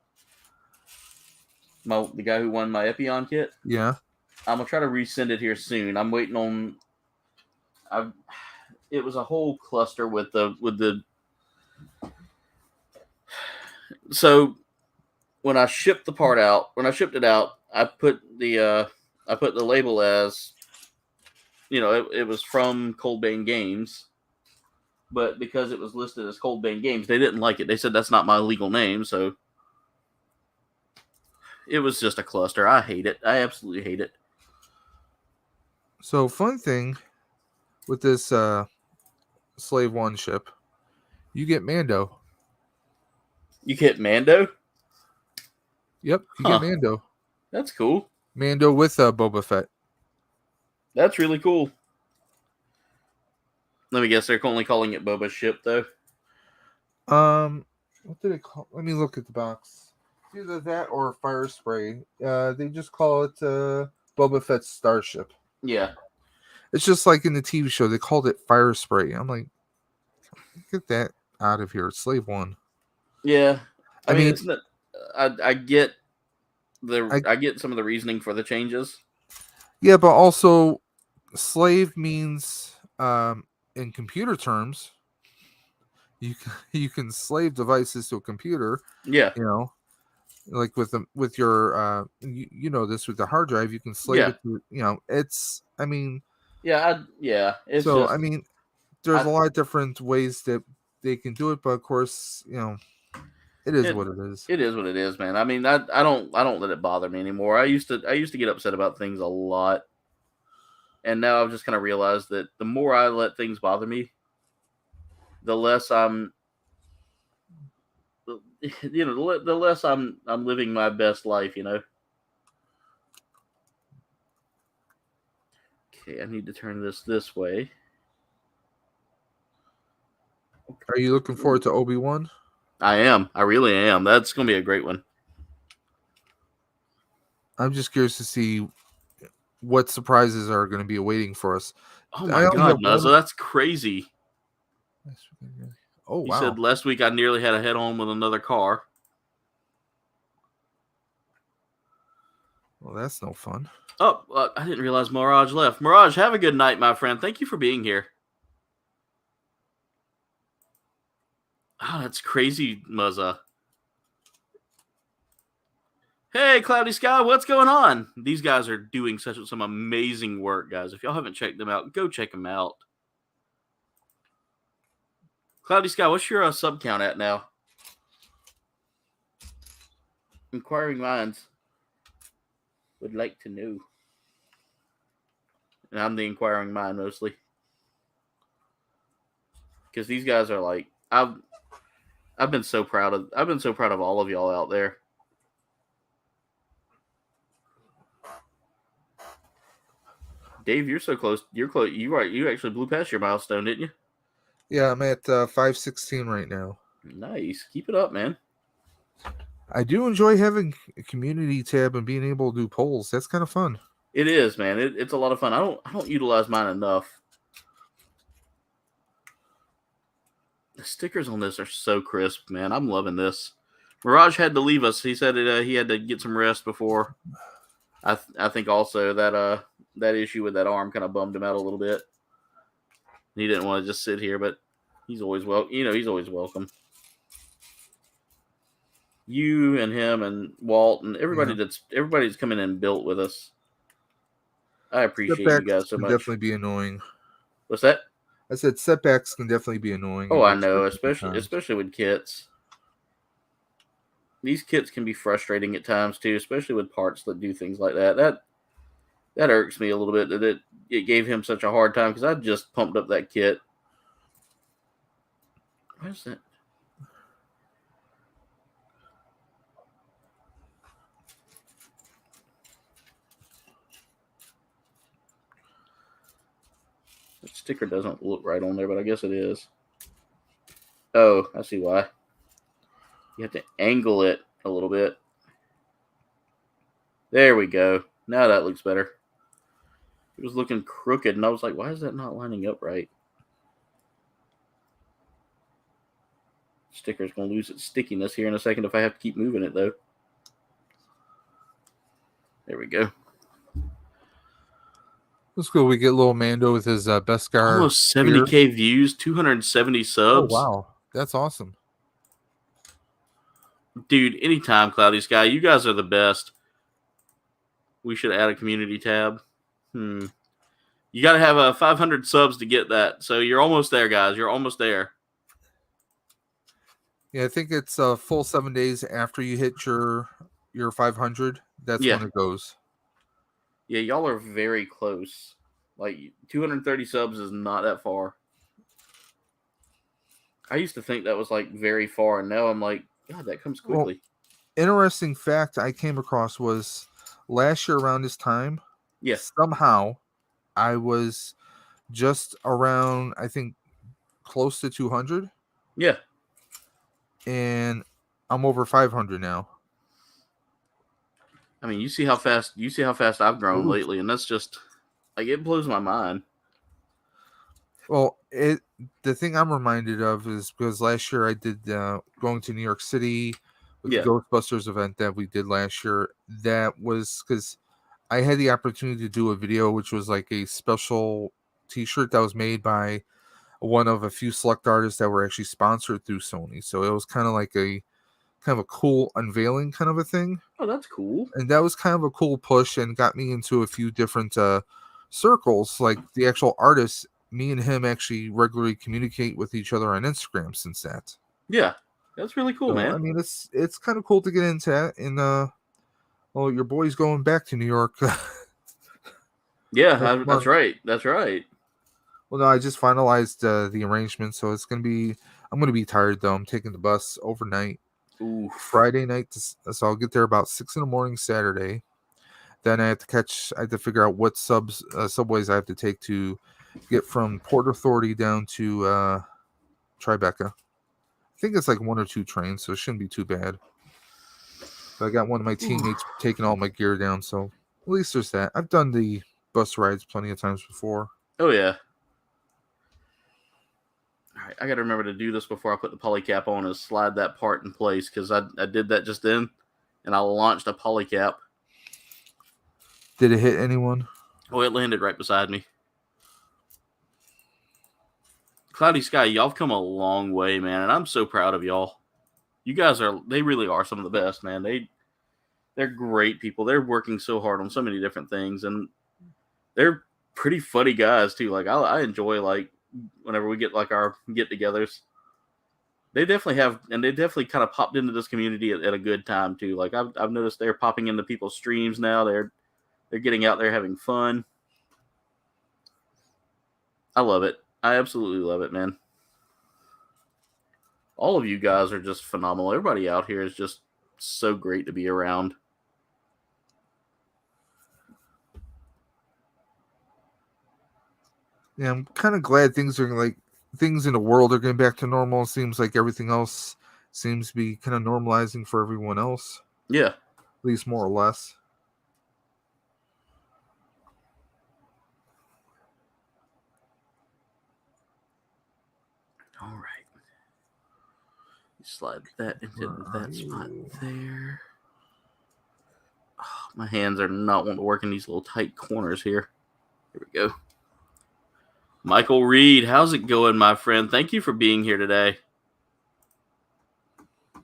The guy who won my Epion kit. Yeah. I'm gonna try to resend it here soon. I'm waiting on. It was a whole cluster with the. So when I shipped it out, I put the label as, it was from Cold Bane Games, but because it was listed as Cold Bane Games, they didn't like it. They said that's not my legal name, so it was just a cluster. I hate it. I absolutely hate it. So fun thing with this Slave 1 ship, you get Mando. You get Mando? Yep, you get Mando. That's cool. Mando with Boba Fett. That's really cool. Let me guess, they're only calling it Boba's ship, though. What did it call? Let me look at the box. It's either that or Fire Spray. They just call it Boba Fett's starship. Yeah. It's just like in the TV show, they called it Fire Spray. I'm like, get that out of here. It's Slave 1. Yeah. I mean, it's not, I get I get some of the reasoning for the changes. Yeah, but also slave means in computer terms, you can slave devices to a computer. Yeah. Like with your you know this with the hard drive, you can slave it to, it's it's so just, there's a lot of different ways that they can do it, but of course, it is what it is. It is what it is, man. I mean, I don't let it bother me anymore. I used to get upset about things a lot, and now I've just kind of realized that the more I let things bother me, the less I'm, the less I'm living my best life. Okay, I need to turn this way. Are you looking forward to Obi-Wan? I am. I really am. That's going to be a great one. I'm just curious to see what surprises are going to be awaiting for us. Oh my God, Muzza, that's crazy. Oh, wow. You said last week I nearly had a head-on with another car. Well, that's no fun. Oh, I didn't realize Mirage left. Mirage, have a good night, my friend. Thank you for being here. Oh, that's crazy, Muzza. Hey, Cloudy Sky, what's going on? These guys are doing some amazing work, guys. If y'all haven't checked them out, go check them out. Cloudy Sky, what's your sub count at now? Inquiring minds would like to know. And I'm the inquiring mind mostly. Because these guys are like, I've been so proud of all of y'all out there. Dave, you're so close. You're close. You actually blew past your milestone, didn't you? Yeah, I'm at 516 right now. Nice. Keep it up, man. I do enjoy having a community tab and being able to do polls. That's kind of fun. It is, man. It's a lot of fun. I don't utilize mine enough. The stickers on this are so crisp, man. I'm loving this. Mirage had to leave us. He said he had to get some rest before. I think also that issue with that arm kind of bummed him out a little bit. He didn't want to just sit here, but he's always he's always welcome. You and him and Walt and everybody everybody's coming in and built with us. I appreciate you guys so much. Definitely be annoying. What's that? I said setbacks can definitely be annoying. Oh, I know, especially with kits. These kits can be frustrating at times too, especially with parts that do things like that. That irks me a little bit that it gave him such a hard time because I just pumped up that kit. What is that? The sticker doesn't look right on there, but I guess it is. Oh, I see why. You have to angle it a little bit. There we go. Now that looks better. It was looking crooked, and I was like, why is that not lining up right? Sticker's going to lose its stickiness here in a second if I have to keep moving it, though. There we go. Let's go. We get little Mando with his Beskar. Almost 70K views, 270 subs. Oh, wow. That's awesome. Dude, anytime, Cloudy Sky. You guys are the best. We should add a community tab. You got to have 500 subs to get that. So you're almost there, guys. You're almost there. Yeah, I think it's a full 7 days after you hit your 500. That's when it goes. Yeah, y'all are very close. Like, 230 subs is not that far. I used to think that was, like, very far, and now I'm like, God, that comes quickly. Well, interesting fact I came across was last year around this time, somehow I was just around, I think, close to 200. Yeah. And I'm over 500 now. I mean, you see how fast I've grown lately, and that's just like it blows my mind. Well, the thing I'm reminded of is because last year I did going to New York City with the Ghostbusters event that we did last year. That was because I had the opportunity to do a video, which was like a special T-shirt that was made by one of a few select artists that were actually sponsored through Sony. So it was kind of like a cool unveiling kind of a thing. Oh, that's cool. And that was kind of a cool push and got me into a few different circles. Like the actual artists, me and him actually regularly communicate with each other on Instagram since that. Yeah, that's really cool, man. I mean, it's kind of cool to get into that. And well, your boy's going back to New York. Yeah, that's right. That's right. Well, no, I just finalized the arrangement, so it's gonna be. I'm gonna be tired though. I'm taking the bus overnight. Ooh. Friday night, so I'll get there about 6 a.m. Saturday. Then I have to figure out what subways I have to take to get from Port Authority down to Tribeca. I think it's like 1 or 2 trains, so it shouldn't be too bad. But I got one of my teammates taking all my gear down, so at least there's that. I've done the bus rides plenty of times before. Oh yeah. All right, I got to remember to do this before I put the polycap on and slide that part in place because I did that just then, and I launched a polycap. Did it hit anyone? Oh, it landed right beside me. Cloudy Sky, y'all have come a long way, man, and I'm so proud of y'all. You guys they really are some of the best, man. They're great people. They're working so hard on so many different things, and they're pretty funny guys too. Like I enjoy like whenever we get like our get-togethers. They definitely have, and they definitely kind of popped into this community at a good time too. Like I've noticed they're popping into people's streams now. They're getting out there having fun. I love it. I absolutely love it, man. All of you guys are just phenomenal. Everybody out here is just so great to be around. Yeah, I'm kind of glad things in the world are getting back to normal. It seems like everything else seems to be kind of normalizing for everyone else. Yeah. At least more or less. All right. Slide that into that spot there. Oh, my hands are not wanting to work in these little tight corners here. Here we go. Michael Reed, how's it going, my friend? Thank you for being here today. All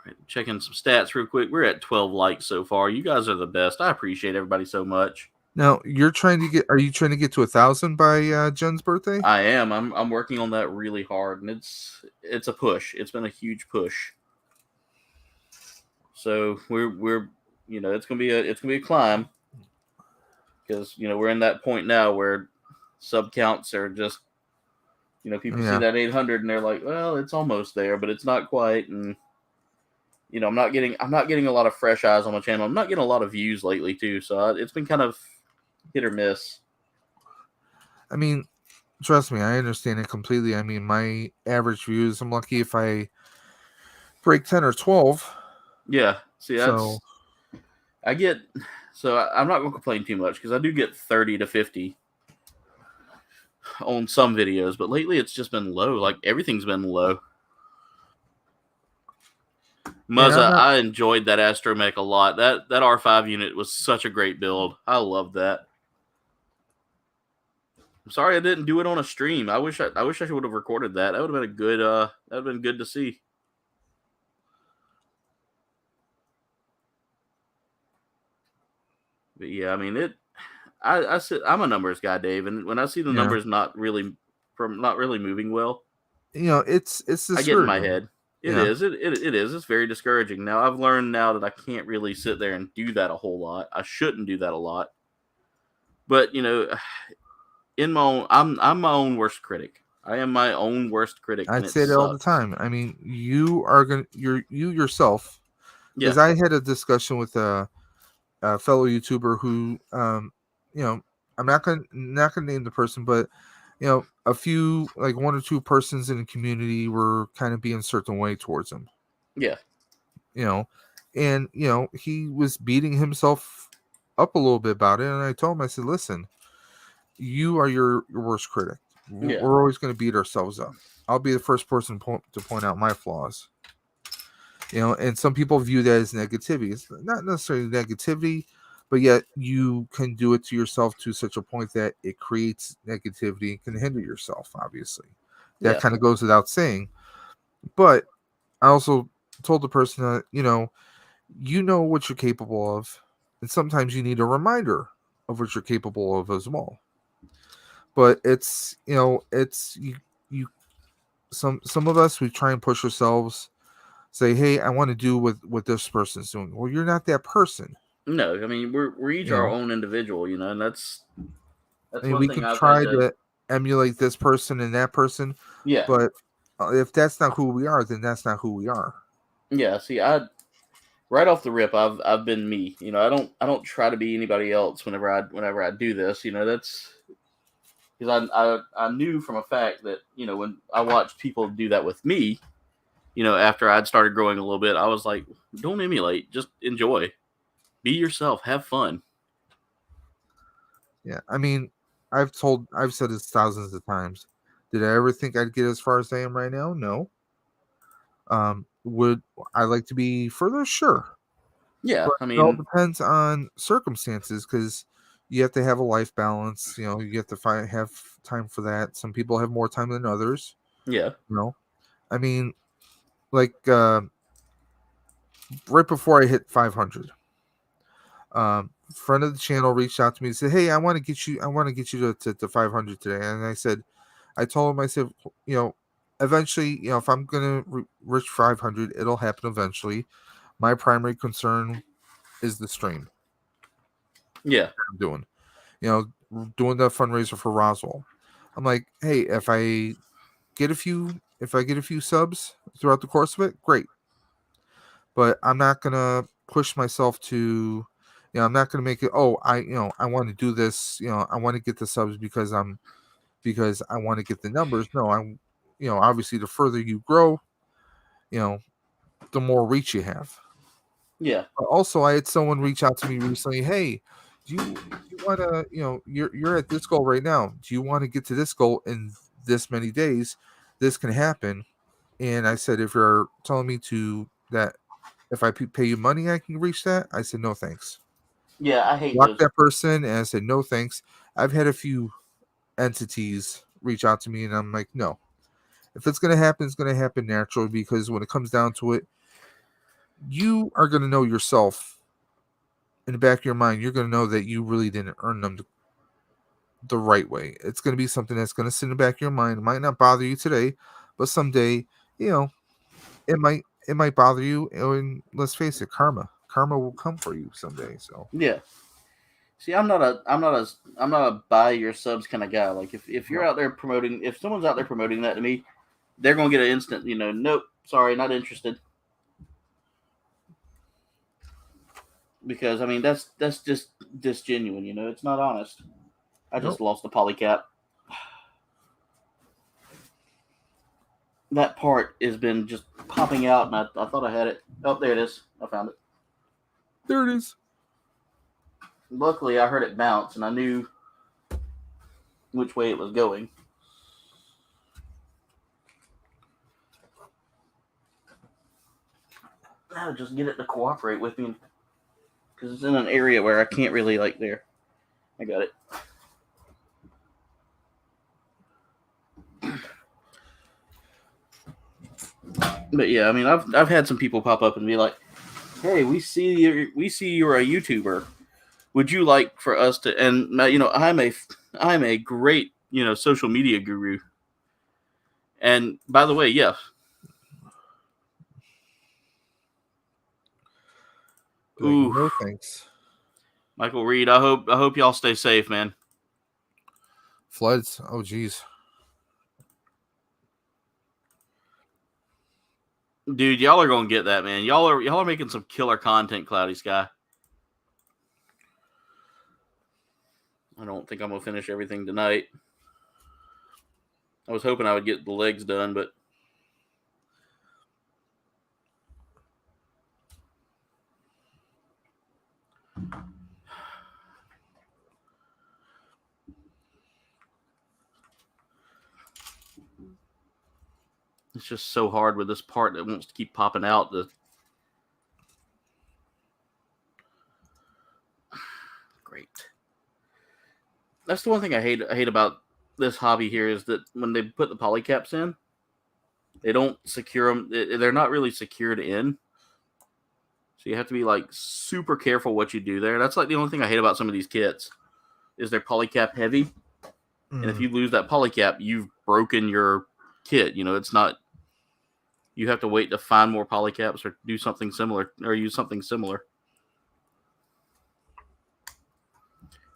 right, checking some stats real quick. We're at 12 likes so far. You guys are the best. I appreciate everybody so much. Now, are you trying to get to 1,000 by Jen's birthday? I am. I'm working on that really hard, and it's a push. It's been a huge push. So we're it's gonna be a climb because we're in that point now where sub counts are just people see that 800 and they're like, well, it's almost there, but it's not quite, and I'm not getting a lot of fresh eyes on my channel. I'm not getting a lot of views lately too, so it's been kind of hit or miss. I mean, trust me, I understand it completely. I mean, my average views, I'm lucky if I break 10 or 12. Yeah. See, So I'm not going to complain too much because I do get 30 to 50 on some videos, but lately it's just been low. Like everything's been low. Muzza, I enjoyed that astromech a lot. That R5 unit was such a great build. I love that. I'm sorry I didn't do it on a stream. I wish I would have recorded that. That would have been a good that would have been good to see. But yeah, I mean I'm a numbers guy, Dave, and when I see the numbers not really moving well, it's I get in my head. It is. It's very discouraging. Now I've learned now that I can't really sit there and do that a whole lot. I shouldn't do that a lot. But in my own, I'm my own worst critic. I am my own worst critic. I'd say that all the time. I mean, you yourself. Because I had a discussion with a fellow YouTuber who, I'm not gonna name the person, but a few, like 1 or 2 persons in the community were kind of being a certain way towards him. Yeah. And he was beating himself up a little bit about it, and I told him, I said, listen, you are your worst critic. Yeah. We're always going to beat ourselves up. I'll be the first person to point out my flaws. And some people view that as negativity. It's not necessarily negativity, but yet you can do it to yourself to such a point that it creates negativity and can hinder yourself, obviously. That kind of goes without saying. But I also told the person that, you know what you're capable of, and sometimes you need a reminder of what you're capable of as well. But it's you some of us, we try and push ourselves, say, hey, I want to do what this person's doing. Well, you're not that person. No, I mean we're each our own individual, and that's I mean, we can try to emulate this person and that person. Yeah. But if that's not who we are, then that's not who we are. Yeah. See, right off the rip, I've been me. I don't try to be anybody else whenever I do this. That's because I knew from a fact that when I watched people do that with me, after I'd started growing a little bit, I was like, don't emulate, just enjoy, be yourself, have fun. Yeah, I mean, I've said this thousands of times. Did I ever think I'd get as far as I am right now? No. Would I like to be further? Sure. Yeah, but it all depends on circumstances, because you have to have a life balance. You have to have time for that. Some people have more time than others. Yeah. I mean, like right before I hit 500, friend of the channel reached out to me and said, hey, I want to get you to 500 today. And I told him, I said, eventually, if I'm going to reach 500, it'll happen eventually. My primary concern is the stream. Yeah. I'm doing the fundraiser for Roswell. I'm like, hey, if I get a few subs throughout the course of it, great. But I'm not going to push myself to, I'm not going to make it, I want to do this, I want to get the subs because I want to get the numbers. No, I'm, obviously the further you grow, the more reach you have. Yeah. But also, I had someone reach out to me recently. Hey, do you want to, you're at this goal right now. Do you want to get to this goal in this many days? This can happen. And I said, if you're telling me that if I pay you money, I can reach that. I said, no, thanks. Yeah, I hate Blocked that person, and I said, no, thanks. I've had a few entities reach out to me, and I'm like, no. If it's going to happen, it's going to happen naturally, because when it comes down to it, you are going to know yourself in the back of your mind. You're going to know that you really didn't earn them the right way. It's going to be something that's going to sit in the back of your mind. It might not bother you today, but someday, it might bother you. And let's face it, karma will come for you someday. So yeah. See, I'm not a buy your subs kind of guy. Like if you're out there promoting, if someone's out there promoting that to me, they're gonna get an instant, nope, sorry, not interested. Because I mean that's just disgenuine, it's not honest. I just lost the polycap. that part has been just popping out, and I thought I had it. Oh, there it is. I found it. There it is. Luckily, I heard it bounce, and I knew which way it was going. Now just get it to cooperate with me, because it's in an area where I can't really, like, there. I got it. But yeah, I mean, I've had some people pop up and be like, "Hey, we see you're a YouTuber. Would you like for us to?" And you know, I'm a great, you know, social media guru. And by the way, yeah. Ooh, no thanks. Michael Reed, I hope y'all stay safe, man. Floods. Oh, geez. Dude, y'all are gonna get that, man. Y'all are making some killer content, Cloudy Sky. I don't think I'm gonna finish everything tonight. I was hoping I would get the legs done, but it's just so hard with this part that wants to keep popping out. Great. That's the one thing I hate about this hobby here is that when they put the polycaps in, they don't secure them. They're not really secured in. So you have to be like super careful what you do there. That's like the only thing I hate about some of these kits is they're polycap heavy. And if you lose that polycap, you've broken your kit. You know, it's not. You have to wait to find more polycaps or do something similar or use something similar.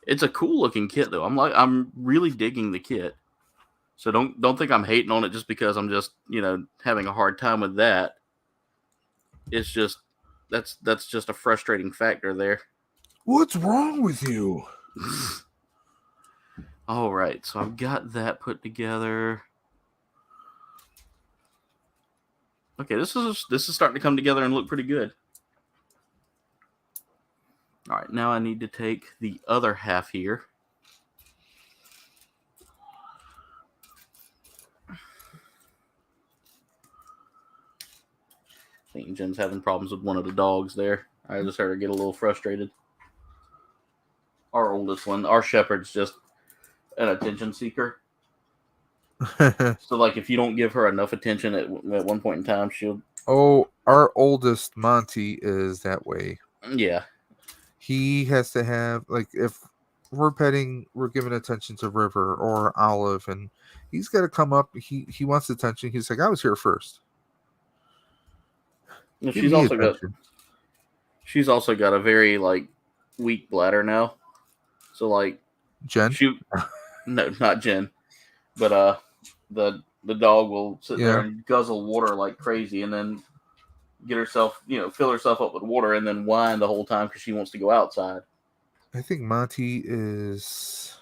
It's a cool looking kit though. I'm really digging the kit. So don't think I'm hating on it just because I'm just, you know, having a hard time with that. It's just that's just a frustrating factor there. What's wrong with you? All right, so I've got that put together. Okay, this is starting to come together and look pretty good. All right, now I need to take the other half here. I think Jen's having problems with one of the dogs there. I just heard her get a little frustrated. Our oldest one, our shepherd's just an attention seeker. So, like, if you don't give her enough attention at one point in time, she'll... Oh, our oldest, Monty, is that way. Yeah. He has to have, like, if we're petting, we're giving attention to River or Olive, and he's got to come up. He wants attention. He's like, I was here first. She's also got a very, like, weak bladder now. So, like... Jen? No, not Jen. But, the dog will sit there and guzzle water like crazy and then get herself, you know, fill herself up with water and then whine the whole time because she wants to go outside. I think Monty is...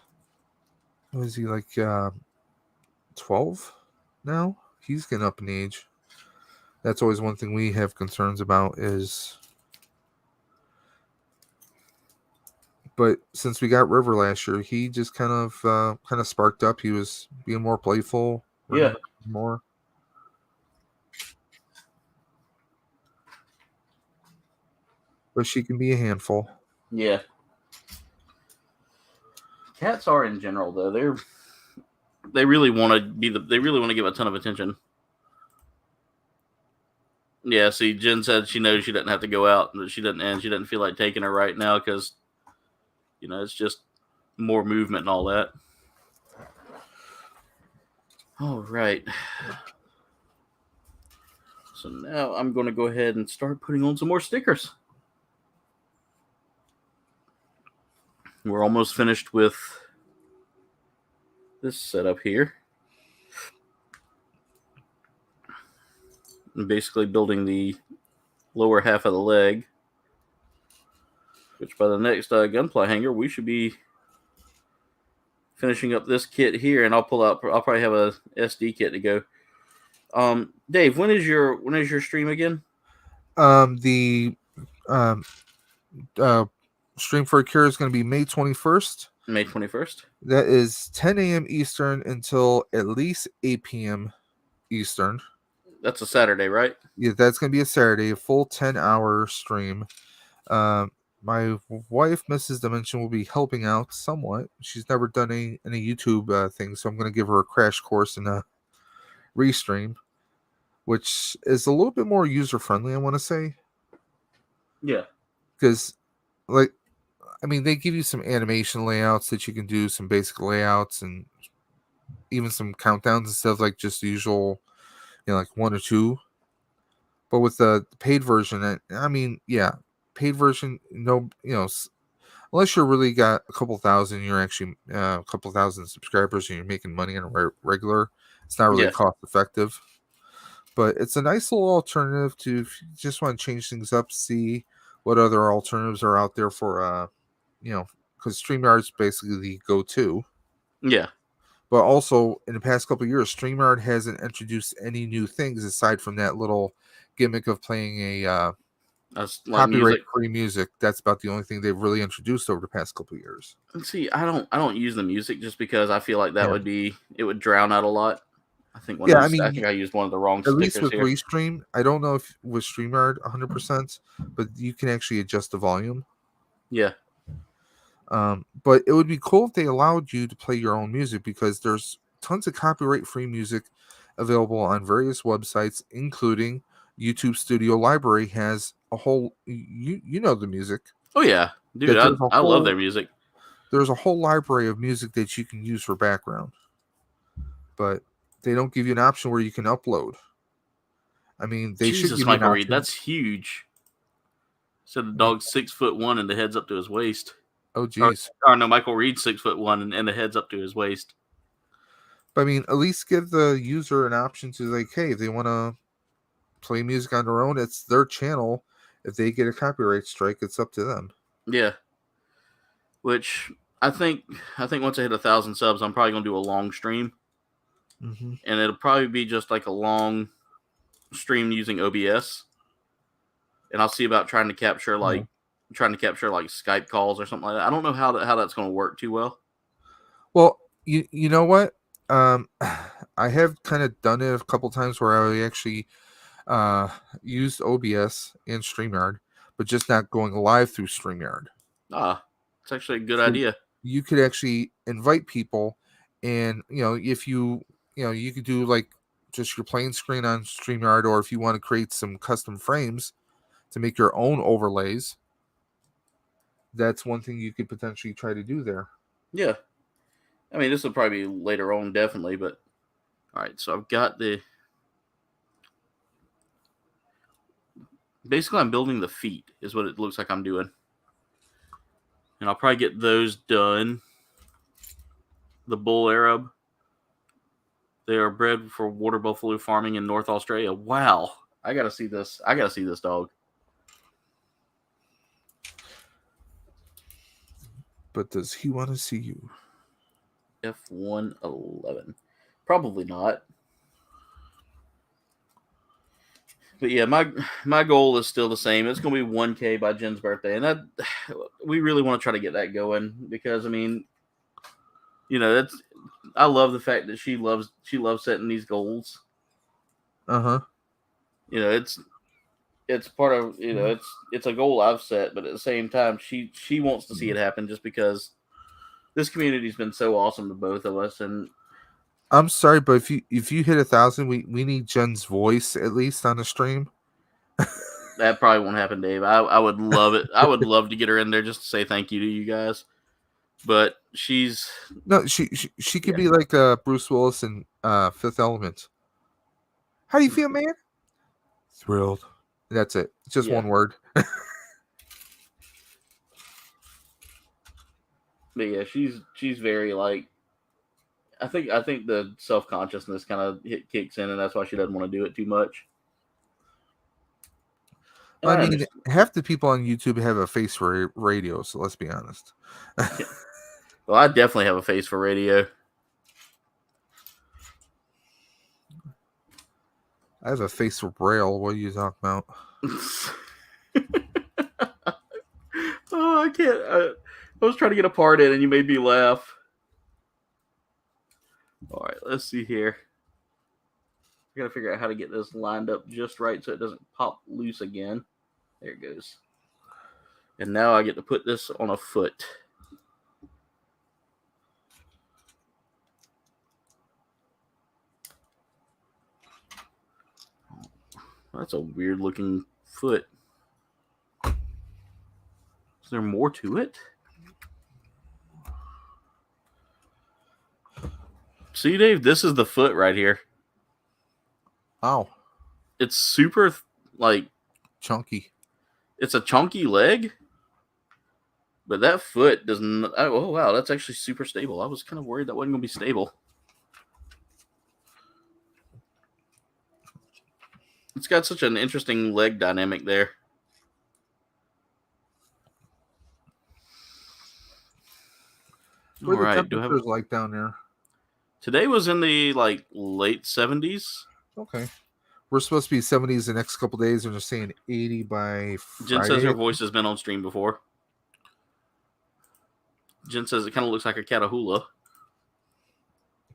What is he, like, 12 now? He's getting up in age. That's always one thing we have concerns about is... But since we got River last year, he just kind of sparked up. He was being more playful. Yeah. More. But she can be a handful. Yeah. Cats are in general though. They really want to give a ton of attention. Yeah, see, Jen said she knows she doesn't have to go out, and she doesn't feel like taking her right now because, you know, it's just more movement and all that. All right. So now I'm going to go ahead and start putting on some more stickers. We're almost finished with this setup here. I'm basically building the lower half of the leg, which by the next Gunpla Hangar, we should be finishing up this kit here, and I'll probably have a SD kit to go. Dave, when is your stream again? The stream for Akira is going to be May 21st. May 21st. That is 10 a.m. Eastern until at least 8 p.m. Eastern. That's a Saturday, right? Yeah, that's going to be a Saturday, a full 10-hour stream. My wife, Mrs. Dimension, will be helping out somewhat. She's never done any YouTube thing, so I'm going to give her a crash course in a restream, which is a little bit more user-friendly, I want to say. Yeah. Because, like, I mean, they give you some animation layouts that you can do, some basic layouts, and even some countdowns and stuff, like just the usual, like 1 or 2. But with the paid version, I mean, yeah, paid version, no, unless you're really got a couple thousand, you're actually a couple thousand subscribers and you're making money on a regular, it's not really cost effective. But it's a nice little alternative to, if you just want to change things up, see what other alternatives are out there for, because StreamYard is basically the go-to. Yeah. But also, in the past couple of years, StreamYard hasn't introduced any new things aside from that little gimmick of playing a copyright-free music. That's about the only thing they've really introduced over the past couple of years. See, I don't use the music just because I feel like that it would drown out a lot. I think I think I used one of the wrong stickers at least with here. Restream, I don't know if with StreamYard 100%, but you can actually adjust the volume. Yeah. But it would be cool if they allowed you to play your own music, because there's tons of copyright-free music available on various websites, including YouTube Studio Library has a whole, you know the music. Oh yeah, dude, I love their music. There's a whole library of music that you can use for background, but they don't give you an option where you can upload. I mean, they should give you an Michael option. Reed, that's huge. Said the dog's 6'1" and the head's up to his waist. Oh geez. Or no, Michael Reed's 6'1" and the head's up to his waist. But I mean, at least give the user an option to, like, hey, if they want to play music on their own, it's their channel. If they get a copyright strike, it's up to them. Yeah. Which I think once I hit 1,000 subs, I'm probably gonna do a long stream, and it'll probably be just like a long stream using OBS, and I'll see about trying to capture like Skype calls or something like that. I don't know how that's gonna work too well. Well, you know what? I have kind of done it a couple times where I actually used OBS and StreamYard, but just not going live through StreamYard. It's actually a good idea. You could actually invite people, and if you could do like just your plain screen on StreamYard, or if you want to create some custom frames to make your own overlays, that's one thing you could potentially try to do there. Yeah. I mean, this will probably be later on, definitely, but all right, so I've got basically I'm building the feet is what it looks like I'm doing. And I'll probably get those done. The bull Arab. They are bred for water buffalo farming in North Australia. Wow. I gotta see this. I gotta see this dog. But does he want to see you? F111. Probably not. But yeah, my goal is still the same. It's going to be 1K by Jen's birthday, and we really want to try to get that going, because I mean, I love the fact that she loves setting these goals. It's part of it's a goal I've set, but at the same time, she wants to see it happen, just because this community's been so awesome to both of us. And I'm sorry, but if you hit 1,000, we need Jen's voice at least on the stream. That probably won't happen, Dave. I would love it. I would love to get her in there just to say thank you to you guys. But she could be like Bruce Willis in Fifth Element. How do you feel, man? Thrilled. That's it. It's just one word. But yeah, she's very like. I think the self-consciousness kind of kicks in, and that's why she doesn't want to do it too much. Well, I mean, half the people on YouTube have a face for radio, so let's be honest. Well, I definitely have a face for radio. I have a face for Braille. What are you talking about? Oh, I can't. I was trying to get a part in, and you made me laugh. All right, let's see here. I gotta figure out how to get this lined up just right so it doesn't pop loose again. There it goes. And now I get to put this on a foot. That's a weird looking foot. Is there more to it? See, Dave, this is the foot right here. Oh. It's super, like... chunky. It's a chunky leg. But that foot doesn't... Oh, wow, that's actually super stable. I was kind of worried that wasn't going to be stable. It's got such an interesting leg dynamic there. What are the temperatures like down there? Today was in the late 70s. Okay. We're supposed to be 70s the next couple days, and they're saying 80 by Friday. Jen says her voice has been on stream before. Jen says it kind of looks like a Catahoula.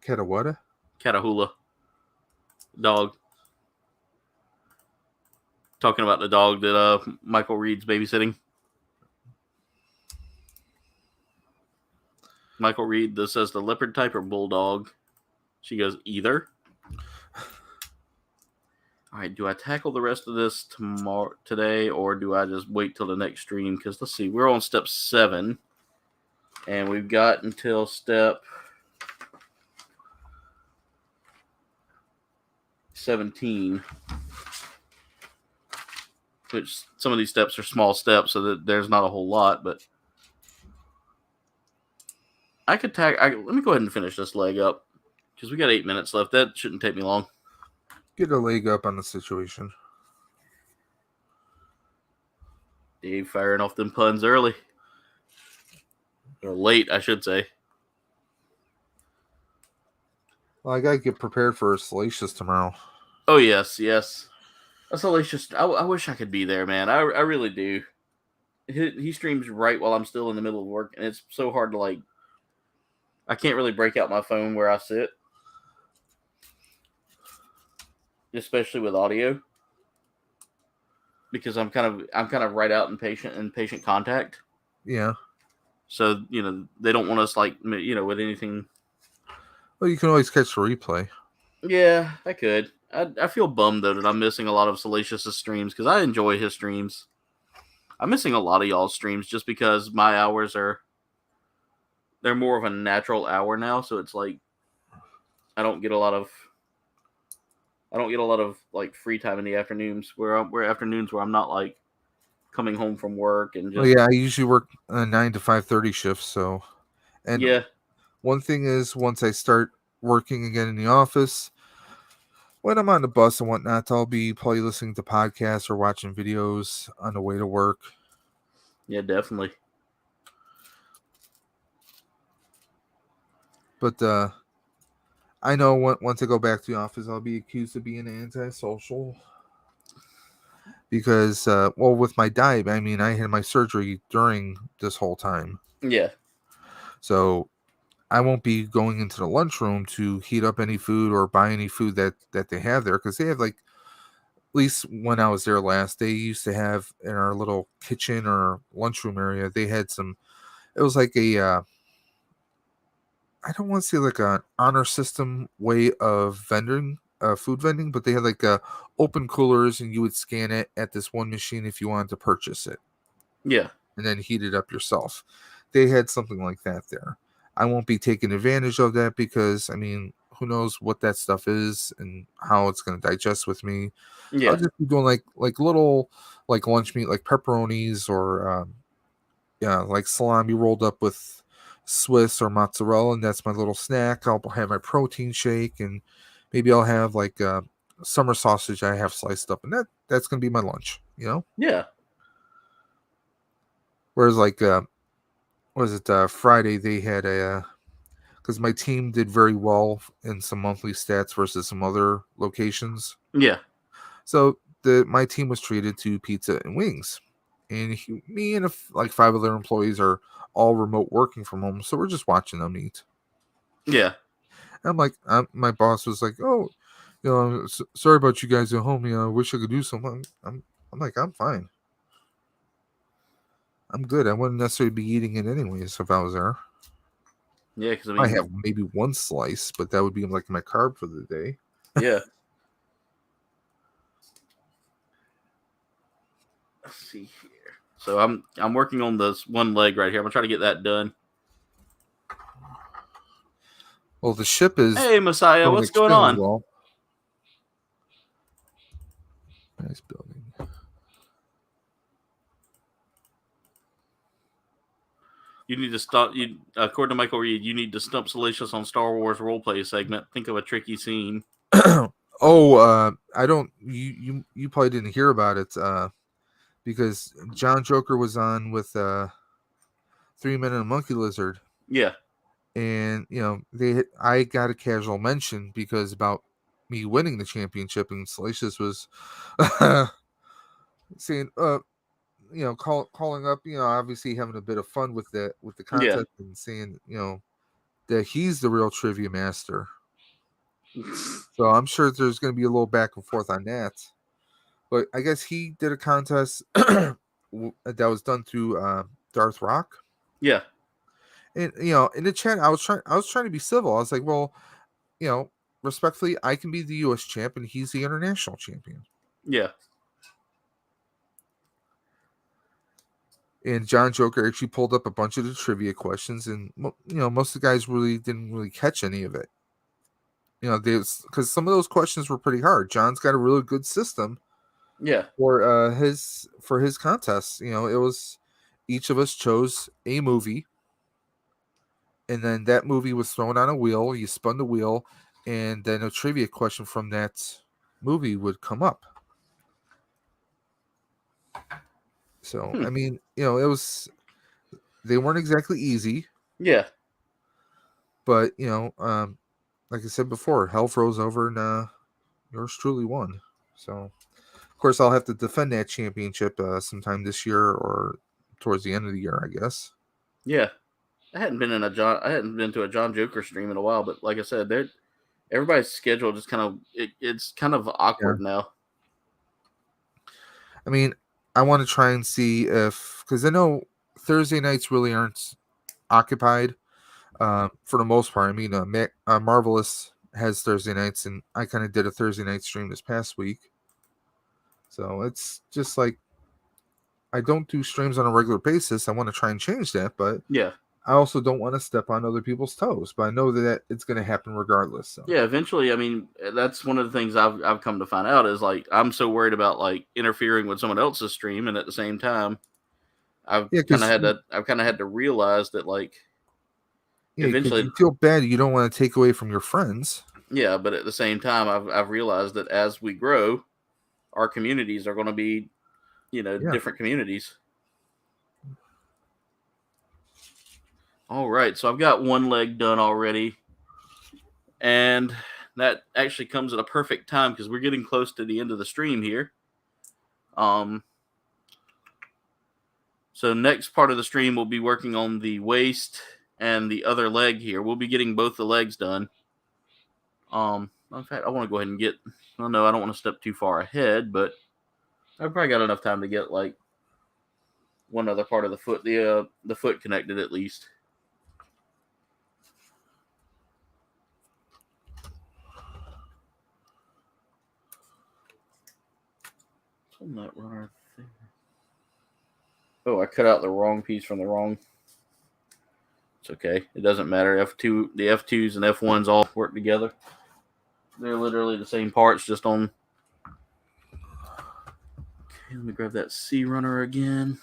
What? Catahoula. Dog. Talking about the dog that Michael Reed's babysitting. Michael Reed, this says the leopard type or bulldog. She goes, either. All right, do I tackle the rest of this today, or do I just wait till the next stream? Because let's see, we're on step 7, and we've got until step 17. Which some of these steps are small steps, so that there's not a whole lot, but I could let me go ahead and finish this leg up, because we got 8 minutes left. That shouldn't take me long. Get a leg up on the situation. Dave firing off them puns early. Or late, I should say. Well, I gotta get prepared for Salacious tomorrow. Oh, yes. A Salacious, I wish I could be there, man. I really do. He streams right while I'm still in the middle of work, and it's so hard to, I can't really break out my phone where I sit. Especially with audio. Because I'm kind of right out in patient contact. Yeah. So, they don't want us with anything. Well, you can always catch the replay. Yeah, I could. I feel bummed, though, that I'm missing a lot of Salacious's streams, because I enjoy his streams. I'm missing a lot of y'all's streams just because my hours they're more of a natural hour now, so it's I don't get a lot of free time in the afternoons where I'm not coming home from work and just. Well, yeah, I usually work a 9 to 5:30 shift, so. And yeah. One thing is, once I start working again in the office, when I'm on the bus and whatnot, I'll be probably listening to podcasts or watching videos on the way to work. Yeah, definitely. But I know once I go back to the office, I'll be accused of being antisocial. Because, with my diet, I mean, I had my surgery during this whole time. Yeah. So I won't be going into the lunchroom to heat up any food or buy any food that they have there. Because they have, at least when I was there last, they used to have in our little kitchen or lunchroom area, they had it was like a, I don't want to say an honor system way of food vending, but they had open coolers, and you would scan it at this one machine if you wanted to purchase it. Yeah. And then heat it up yourself. They had something like that there. I won't be taking advantage of that because, I mean, who knows what that stuff is and how it's going to digest with me. Yeah. I'll just be doing little lunch meat, like pepperonis or salami rolled up with Swiss or mozzarella, and that's my little snack. I'll have my protein shake, and maybe I'll have summer sausage I have sliced up, and that's going to be my lunch, Yeah. Whereas Friday they had because my team did very well in some monthly stats versus some other locations. Yeah. So my team was treated to pizza and wings, and me and like 5 other employees are all remote working from home, so we're just watching them eat. Yeah. I'm like, my boss was like, "Oh, sorry about you guys at home. I wish I could do something." I'm like, I'm fine. I'm good. I wouldn't necessarily be eating it anyways if I was there. Yeah, because I have maybe one slice, but that would be like my carb for the day. Yeah. Let's see here. So I'm working on this one leg right here. I'm gonna try to get that done. Well, the ship is. Hey, Messiah, what's going on? Well. Nice building. You need to stop. According to Michael Reed, you need to stump Salacious on Star Wars roleplay segment. Think of a tricky scene. Oh, I don't. You probably didn't hear about it. Because John Joker was on with 3 Men and a Monkey Lizard. Yeah. And I got a casual mention because about me winning the championship, and Salacious was saying, calling up, obviously having a bit of fun with the contest, and saying, that he's the real trivia master. So I'm sure there's going to be a little back and forth on that. But I guess he did a contest that was done through Darth Rock. Yeah. And in the chat, I was trying to be civil. I was like, well, respectfully, I can be the U.S. champ, and he's the international champion. Yeah. And John Joker actually pulled up a bunch of the trivia questions, and most of the guys didn't really catch any of it. Because some of those questions were pretty hard. John's got a really good system. Yeah. For his contest, it was each of us chose a movie, and then that movie was thrown on a wheel. You spun the wheel, and then a trivia question from that movie would come up. So I mean, they weren't exactly easy. Yeah. But like I said before, hell froze over, and yours truly won. So. Of course, I'll have to defend that championship sometime this year or towards the end of the year, I guess. Yeah, I hadn't been to a John Joker stream in a while, but like I said, everybody's schedule just kind of it's kind of awkward now. I mean, I want to try and see because I know Thursday nights really aren't occupied for the most part. I mean, Marvelous has Thursday nights, and I kind of did a Thursday night stream this past week. So it's just like I don't do streams on a regular basis. I want to try and change that, but yeah, I also don't want to step on other people's toes. But I know that it's going to happen regardless. So. Yeah, eventually. I mean, that's one of the things I've come to find out is like I'm so worried about like interfering with someone else's stream, and at the same time, I've kind of had to realize that like eventually you feel bad. You don't want to take away from your friends. Yeah, but at the same time, I've realized that as we grow, our communities are going to be, different communities. All right, so I've got one leg done already, and that actually comes at a perfect time because we're getting close to the end of the stream here. So next part of the stream, we'll be working on the waist and the other leg here. We'll be getting both the legs done. In fact, I want to go ahead and get. I don't want to step too far ahead, but I've probably got enough time to get like one other part of the foot, the foot connected at least. On that runner thing. Oh, I cut out the wrong piece from the wrong. It's okay. It doesn't matter. The F2s and F1s all work together. They're literally the same parts, just on. Okay, let me grab that C runner again.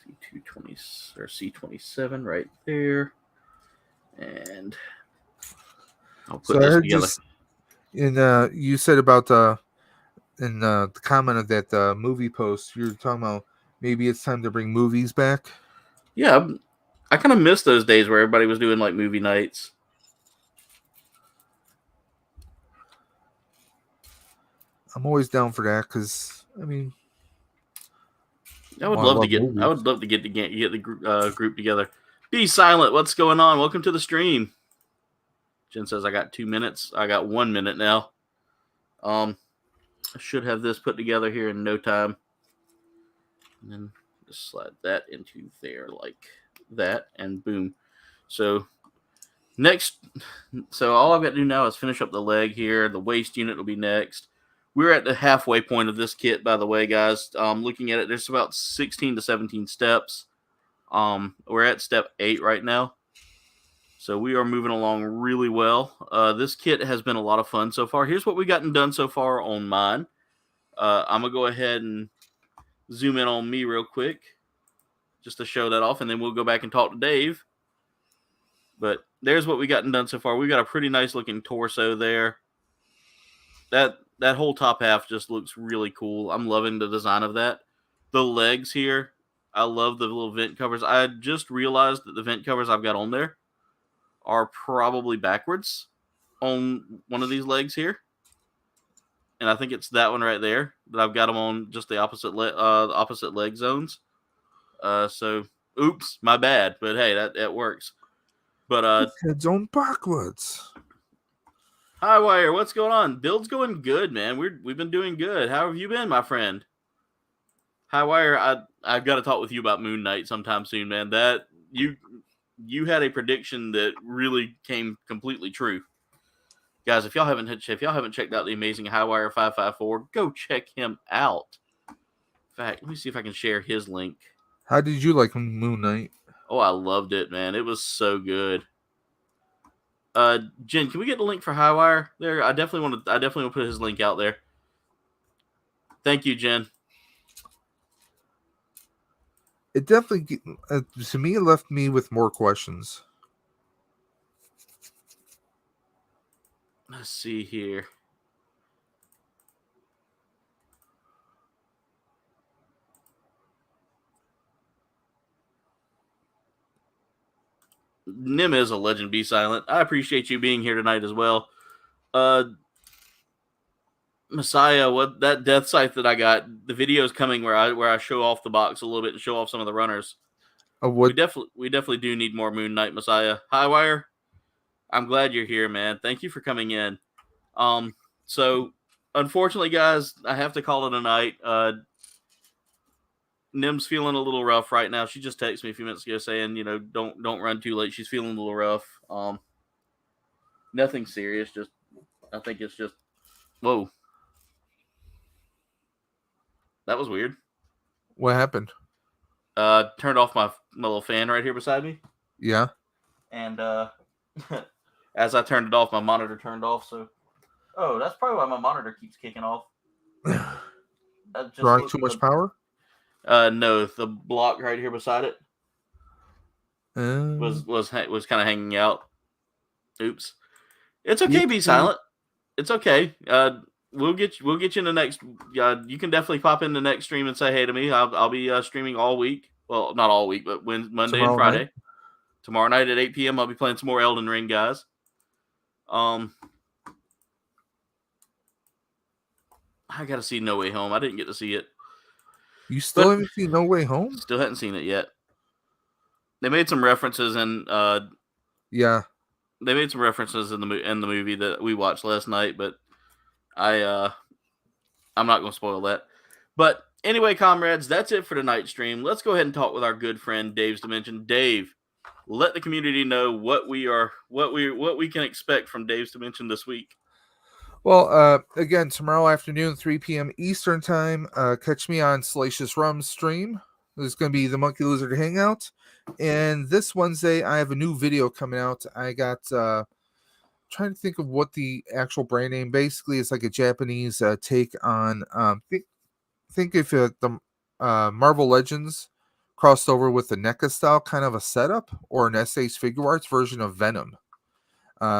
C220 or C27 right there. And I'll put this together. And you said about in the comment of that movie post, you're talking about maybe it's time to bring movies back. Yeah, I kind of miss those days where everybody was doing like movie nights. I'm always down for that because I mean, I would love to get the group together. Be silent. What's going on? Welcome to the stream. Jen says I got 2 minutes. I got 1 minute now. I should have this put together here in no time. And then just slide that into there like that, and boom. So all I've got to do now is finish up the leg here. The waist unit will be next. We're at the halfway point of this kit, by the way, guys. Looking at it, there's about 16 to 17 steps. We're at step 8 right now. So we are moving along really well. This kit has been a lot of fun so far. Here's what we've gotten done so far on mine. I'm going to go ahead and zoom in on me real quick just to show that off, and then we'll go back and talk to Dave. But there's what we've gotten done so far. We've got a pretty nice looking torso there. That whole top half just looks really cool. I'm loving the design of that. The legs here, I love the little vent covers. I just realized that the vent covers I've got on there are probably backwards on one of these legs here. And I think it's that one right there that I've got them on just the opposite leg zones. So, oops, my bad. But hey, that works. But head's on backwards. Hi, Wire. What's going on? Build's going good, man. We've been doing good. How have you been, my friend? Hi, Wire. I've got to talk with you about Moon Knight sometime soon, man. That you had a prediction that really came completely true. Guys, if y'all haven't checked out the amazing Highwire 554, go check him out. In fact, let me see if I can share his link. How did you like Moon Knight? Oh, I loved it, man. It was so good. Jen, can we get the link for Highwire there? I definitely want to put his link out there. Thank you, Jen. It definitely, to me, it left me with more questions. Let's see here. Nim is a legend. Be silent. I appreciate you being here tonight as well. Messiah, what that death scythe that I got, the video is coming where I show off the box a little bit and show off some of the runners. We definitely do need more Moon Knight, Messiah. Highwire, I'm glad you're here, man. Thank you for coming in. So unfortunately, guys, I have to call it a night. Nim's feeling a little rough right now. She just texted me a few minutes ago saying, don't run too late. She's feeling a little rough. Nothing serious. I think it's just, whoa. That was weird. What happened? Turned off my little fan right here beside me. Yeah. And as I turned it off, my monitor turned off. So, that's probably why my monitor keeps kicking off. Drawing too much power? No, the block right here beside it was kind of hanging out. Oops. It's okay. Be silent. It's okay. We'll get you in the next. You can definitely pop in the next stream and say hey to me. I'll be streaming all week. Well, not all week, but Monday and Friday. Night. Tomorrow night at 8 p.m. I'll be playing some more Elden Ring, guys. I gotta see No Way Home. I didn't get to see it. You still haven't seen No Way Home? Still hadn't seen it yet. They made some references in. Yeah. They made some references in the movie that we watched last night, but I'm not going to spoil that. But anyway, comrades, that's it for tonight's stream. Let's go ahead and talk with our good friend Dave's Dimension. Dave, let the community know what we can expect from Dave's Dimension this week. Well, again, tomorrow afternoon, 3 p.m. Eastern time, catch me on Salacious Rum's stream. There's going to be the Monkey Lizard Hangout. And this Wednesday, I have a new video coming out. I got, trying to think of what the actual brand name, basically, it's like a Japanese take on, think if the Marvel Legends crossed over with the NECA style kind of a setup, or an SH Figure Arts version of Venom.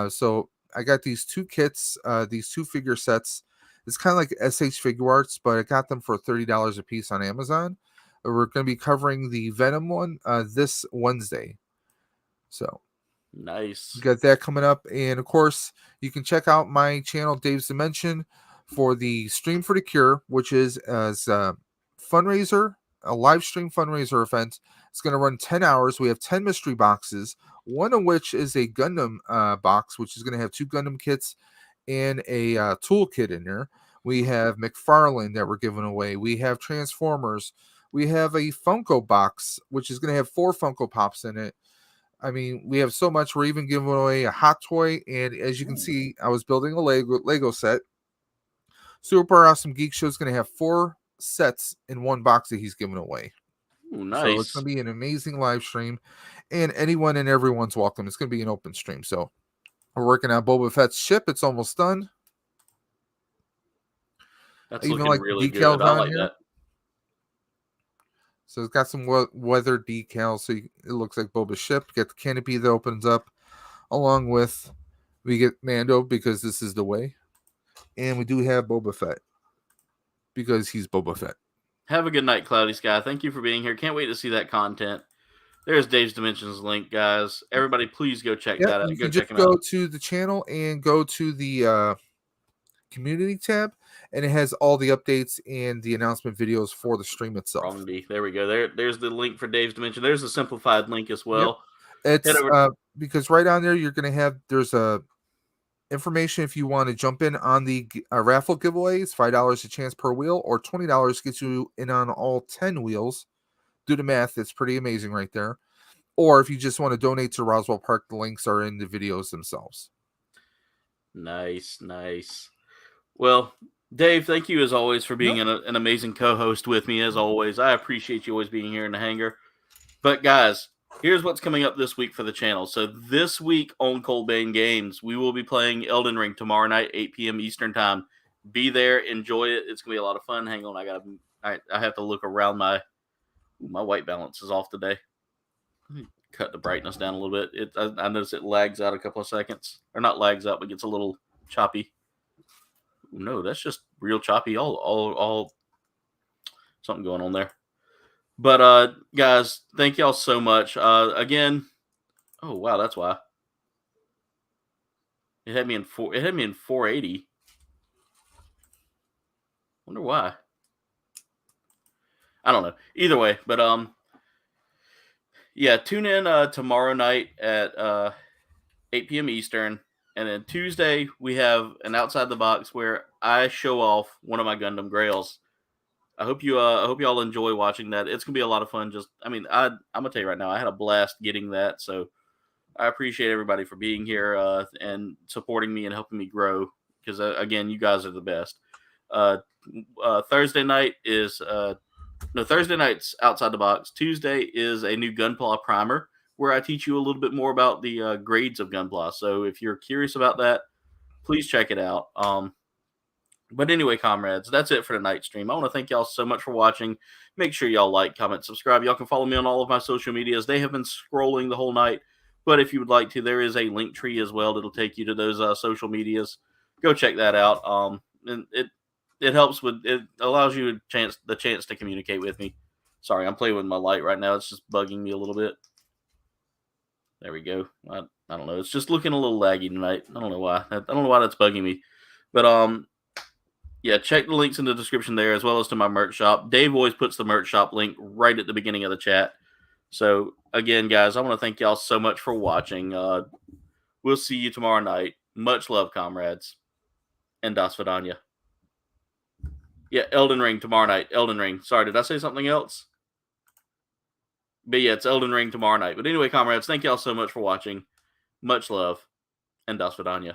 So I got these two kits, these two figure sets. It's kind of like SH Figure Arts, but I got them for $30 a piece on Amazon. We're going to be covering the Venom one this Wednesday. So nice. We got that coming up. And of course, you can check out my channel, Dave's Dimension, for the Stream for the Cure, which is as a fundraiser, a live stream fundraiser event. It's going to run 10 hours. We have 10 mystery boxes, one of which is a Gundam box, which is going to have 2 Gundam kits and a toolkit in there. We have McFarlane that we're giving away. We have Transformers. We have a Funko box, which is going to have 4 Funko Pops in it. I mean, we have so much. We're even giving away a hot toy. And as you can see, I was building a Lego set. Super Awesome Geek Show is going to have 4 sets in one box that he's giving away. Ooh, nice. So it's going to be an amazing live stream. And anyone and everyone's welcome. It's going to be an open stream. So we're working on Boba Fett's ship. It's almost done. That's even looking really good. I like that. So it's got some weather decals. So it looks like Boba's ship. Get the canopy that opens up. Along with, we get Mando because this is the way. And we do have Boba Fett because he's Boba Fett. Have a good night, Cloudy Sky. Thank you for being here. Can't wait to see that content. There's Dave's Dimensions link, guys. Everybody, please go check that out. You can go to the channel and go to the community tab, and it has all the updates and the announcement videos for the stream itself. There we go. There's the link for Dave's Dimension. There's a simplified link as well. Yep. It's because right on there you're going to have there's a information if you want to jump in on the raffle giveaways. $5 a chance per wheel, or $20 gets you in on all 10 wheels. Do the math; it's pretty amazing right there. Or if you just want to donate to Roswell Park, the links are in the videos themselves. Nice. Well, Dave, thank you as always for being an amazing co-host with me. As always, I appreciate you always being here in the hangar. But guys, here's what's coming up this week for the channel. So this week on Cold Bane Games, we will be playing Elden Ring tomorrow night, 8 p.m. Eastern time. Be there, enjoy it. It's gonna be a lot of fun. Hang on, I have to look around my white balance is off today. Cut the brightness down a little bit. I notice it lags out a couple of seconds, or not lags out, but gets a little choppy. No, that's just real choppy. All something going on there. But guys, thank y'all so much. Again, oh wow, that's why it had me in 480. Wonder why. I don't know. Either way, but yeah, tune in tomorrow night at 8 p.m. Eastern. And then Tuesday, we have an Outside the Box where I show off one of my Gundam Grails. I hope you all enjoy watching that. It's going to be a lot of fun. I'm going to tell you right now, I had a blast getting that. So I appreciate everybody for being here and supporting me and helping me grow. Because, again, you guys are the best. Thursday night is... Thursday night's Outside the Box. Tuesday is a new Gunpla primer where I teach you a little bit more about the grades of Gunpla. So if you're curious about that, please check it out. But anyway, comrades, that's it for tonight's stream. I want to thank y'all so much for watching. Make sure y'all like, comment, subscribe. Y'all can follow me on all of my social medias. They have been scrolling the whole night. But if you would like to, there is a link tree as well that'll take you to those social medias. Go check that out. And it helps with, it allows you the chance to communicate with me. Sorry, I'm playing with my light right now. It's just bugging me a little bit. There we go. I don't know. It's just looking a little laggy tonight. I don't know why. I don't know why that's bugging me. But yeah, check the links in the description there as well as to my merch shop. Dave always puts the merch shop link right at the beginning of the chat. So again, guys, I want to thank y'all so much for watching. We'll see you tomorrow night. Much love, comrades. And Das Vidania. Yeah, Elden Ring tomorrow night. Elden Ring. Sorry, did I say something else? But yeah, it's Elden Ring tomorrow night. But anyway, comrades, thank y'all so much for watching. Much love. And Das Vidania.